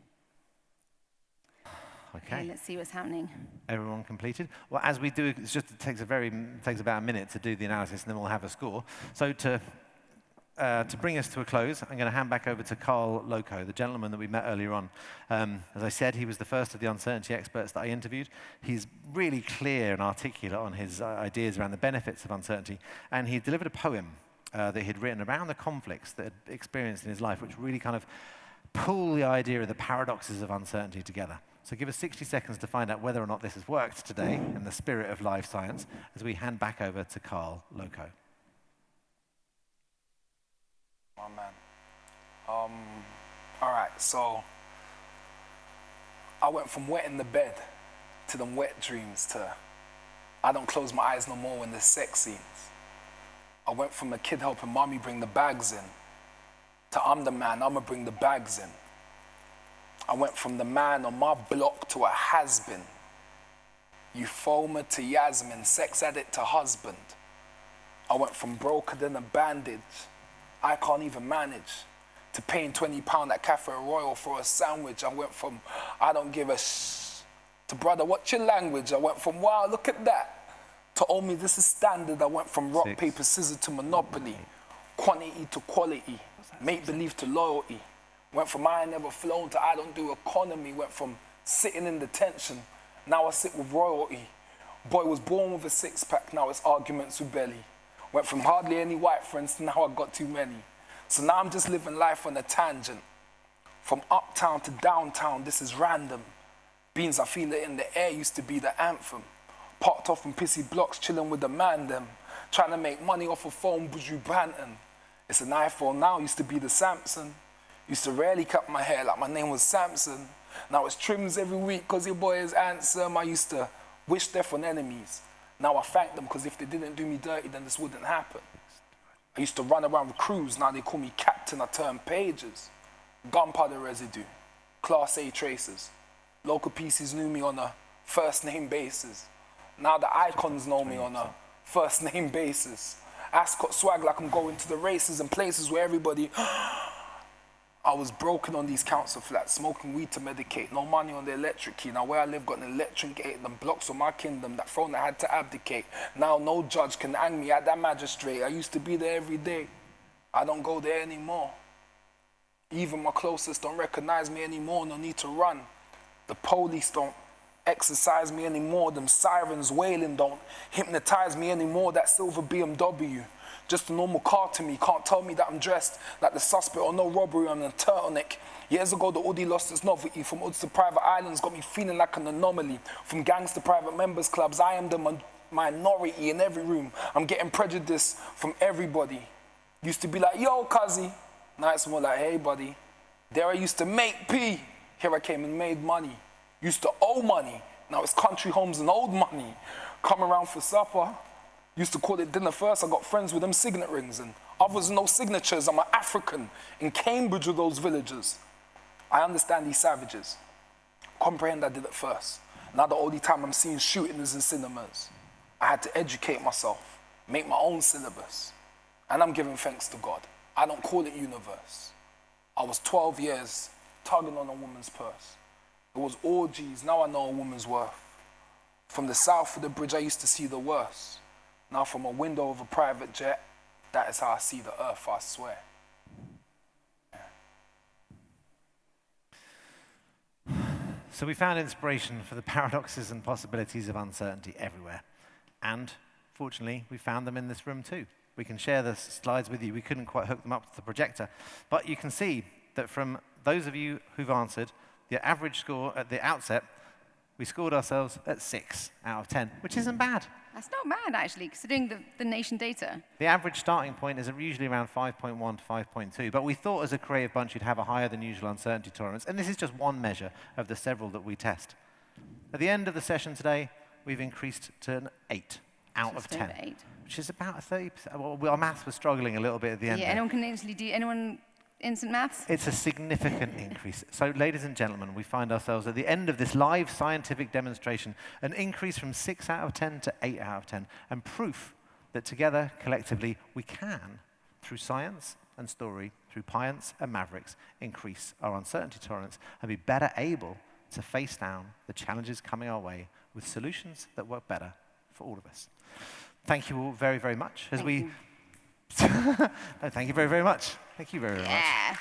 Okay, let's see what's happening. Everyone completed? Well, as we do, it takes about a minute to do the analysis, and then we'll have a score. So to bring us to a close, I'm going to hand back over to Carl Loco, the gentleman that we met earlier on. As I said, he was the first of the uncertainty experts that I interviewed. He's really clear and articulate on his ideas around the benefits of uncertainty, and he delivered a poem that he'd written around the conflicts that he'd experienced in his life, which really kind of pull the idea of the paradoxes of uncertainty together. So give us 60 seconds to find out whether or not this has worked today in the spirit of life science as we hand back over to Carl Loco. Oh, man. All right, so I went from wet in the bed to them wet dreams to I don't close my eyes no more when there's sex scenes. I went from a kid helping mommy bring the bags in to I'm the man, I'ma bring the bags in. I went from the man on my block to a has-been. Euphoma to Yasmin, sex addict to husband. I went from broker than a bandage, I can't even manage, to paying £20 at Cafe Royal for a sandwich. I went from I don't give a to brother, what's your language? I went from wow, look at that, to oh me, this is standard. I went from rock, paper, scissors to monopoly, quantity to quality, make believe to loyalty. Went from I ain't never flown to I don't do economy. Went from sitting in detention, now I sit with royalty. Boy was born with a six-pack, now it's arguments with belly. Went from hardly any white friends to now I got too many. So now I'm just living life on a tangent. From uptown to downtown, this is random. Beans, I feel it in the air, used to be the anthem. Parked off in pissy blocks, chilling with the man them. Trying to make money off a phone, Buju Banton. It's an iPhone now, used to be the Samsung. Used to rarely cut my hair like my name was Samson. Now it's trims every week cause your boy is handsome. I used to wish death on enemies. Now I thank them because if they didn't do me dirty then this wouldn't happen. I used to run around with crews, now they call me captain, I turn pages. Gunpowder residue, class A traces. Local PCs knew me on a first name basis. Now the icons know me on a first name basis. Ascot swag like I'm going to the races and places where everybody I was broken on these council flats, smoking weed to medicate, no money on the electric key. Now where I live got an electric gate, them blocks on my kingdom, that throne I had to abdicate. Now no judge can hang me at that magistrate. I used to be there every day. I don't go there anymore. Even my closest don't recognize me anymore, no need to run. The police don't exercise me anymore, them sirens wailing don't hypnotize me anymore, that silver BMW. Just a normal car to me, can't tell me that I'm dressed like the suspect or no robbery on a turtleneck. Years ago, the Audi lost its novelty. From Hoods to private islands, got me feeling like an anomaly. From gangs to private members clubs, I am the minority in every room. I'm getting prejudice from everybody. Used to be like, yo, cuzzy. Now it's more like, hey, buddy. There I used to make P. Here I came and made money. Used to owe money. Now it's country homes and old money. Come around for supper. Used to call it dinner first. I got friends with them signet rings and others no signatures. I'm an African in Cambridge with those villagers. I understand these savages. Comprehend I did it first. Now the only time I'm seeing shooting is in cinemas. I had to educate myself, make my own syllabus. And I'm giving thanks to God. I don't call it universe. I was 12 years tugging on a woman's purse. It was orgies. Now I know a woman's worth. From the south of the bridge, I used to see the worst. Now from a window of a private jet, that is how I see the earth, I swear. So we found inspiration for the paradoxes and possibilities of uncertainty everywhere. And fortunately, we found them in this room too. We can share the slides with you. We couldn't quite hook them up to the projector. But you can see that from those of you who've answered, the average score at the outset, we scored ourselves at 6 out of 10, which isn't bad. That's not bad, actually, considering the nation data. The average starting point is usually around 5.1 to 5.2, but we thought as a creative bunch you'd have a higher than usual uncertainty tolerance, and this is just one measure of the several that we test. At the end of the session today, we've increased to an 8 out of 10, 8. which is about a 30%. Well, our maths was struggling a little bit at the end. Yeah, anyone can actually do, anyone instant maths? It's a significant increase. So, ladies and gentlemen, we find ourselves at the end of this live scientific demonstration, an increase from 6 out of 10 to 8 out of 10, and proof that together, collectively, we can, through science and story, through Piants and Mavericks, increase our uncertainty tolerance and be better able to face down the challenges coming our way with solutions that work better for all of us. Thank you all very, very much. As we no, thank you very, very much. Thank you very, very much. Yeah.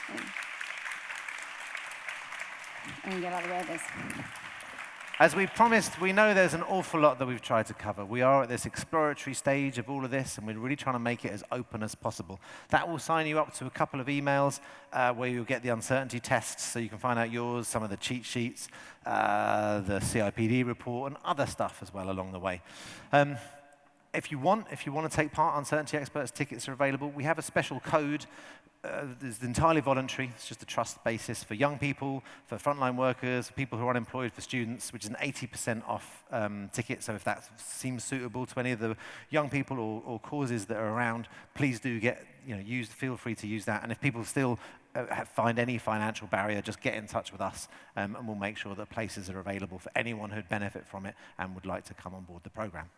I'm going to get out of the way of this. As we promised, we know there's an awful lot that we've tried to cover. We are at this exploratory stage of all of this, and we're really trying to make it as open as possible. That will sign you up to a couple of emails where you'll get the uncertainty tests, so you can find out yours, some of the cheat sheets, the CIPD report, and other stuff as well along the way. If you want to take part, Uncertainty Experts tickets are available. We have a special code. It's entirely voluntary. It's just a trust basis for young people, for frontline workers, people who are unemployed, for students, which is an 80% off ticket. So if that seems suitable to any of the young people or causes that are around, please do feel free to use that. And if people still find any financial barrier, just get in touch with us, and we'll make sure that places are available for anyone who'd benefit from it and would like to come on board the program.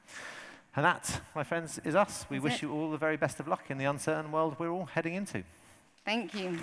And that, my friends, is us. We wish you all the very best of luck in the uncertain world we're all heading into. Thank you.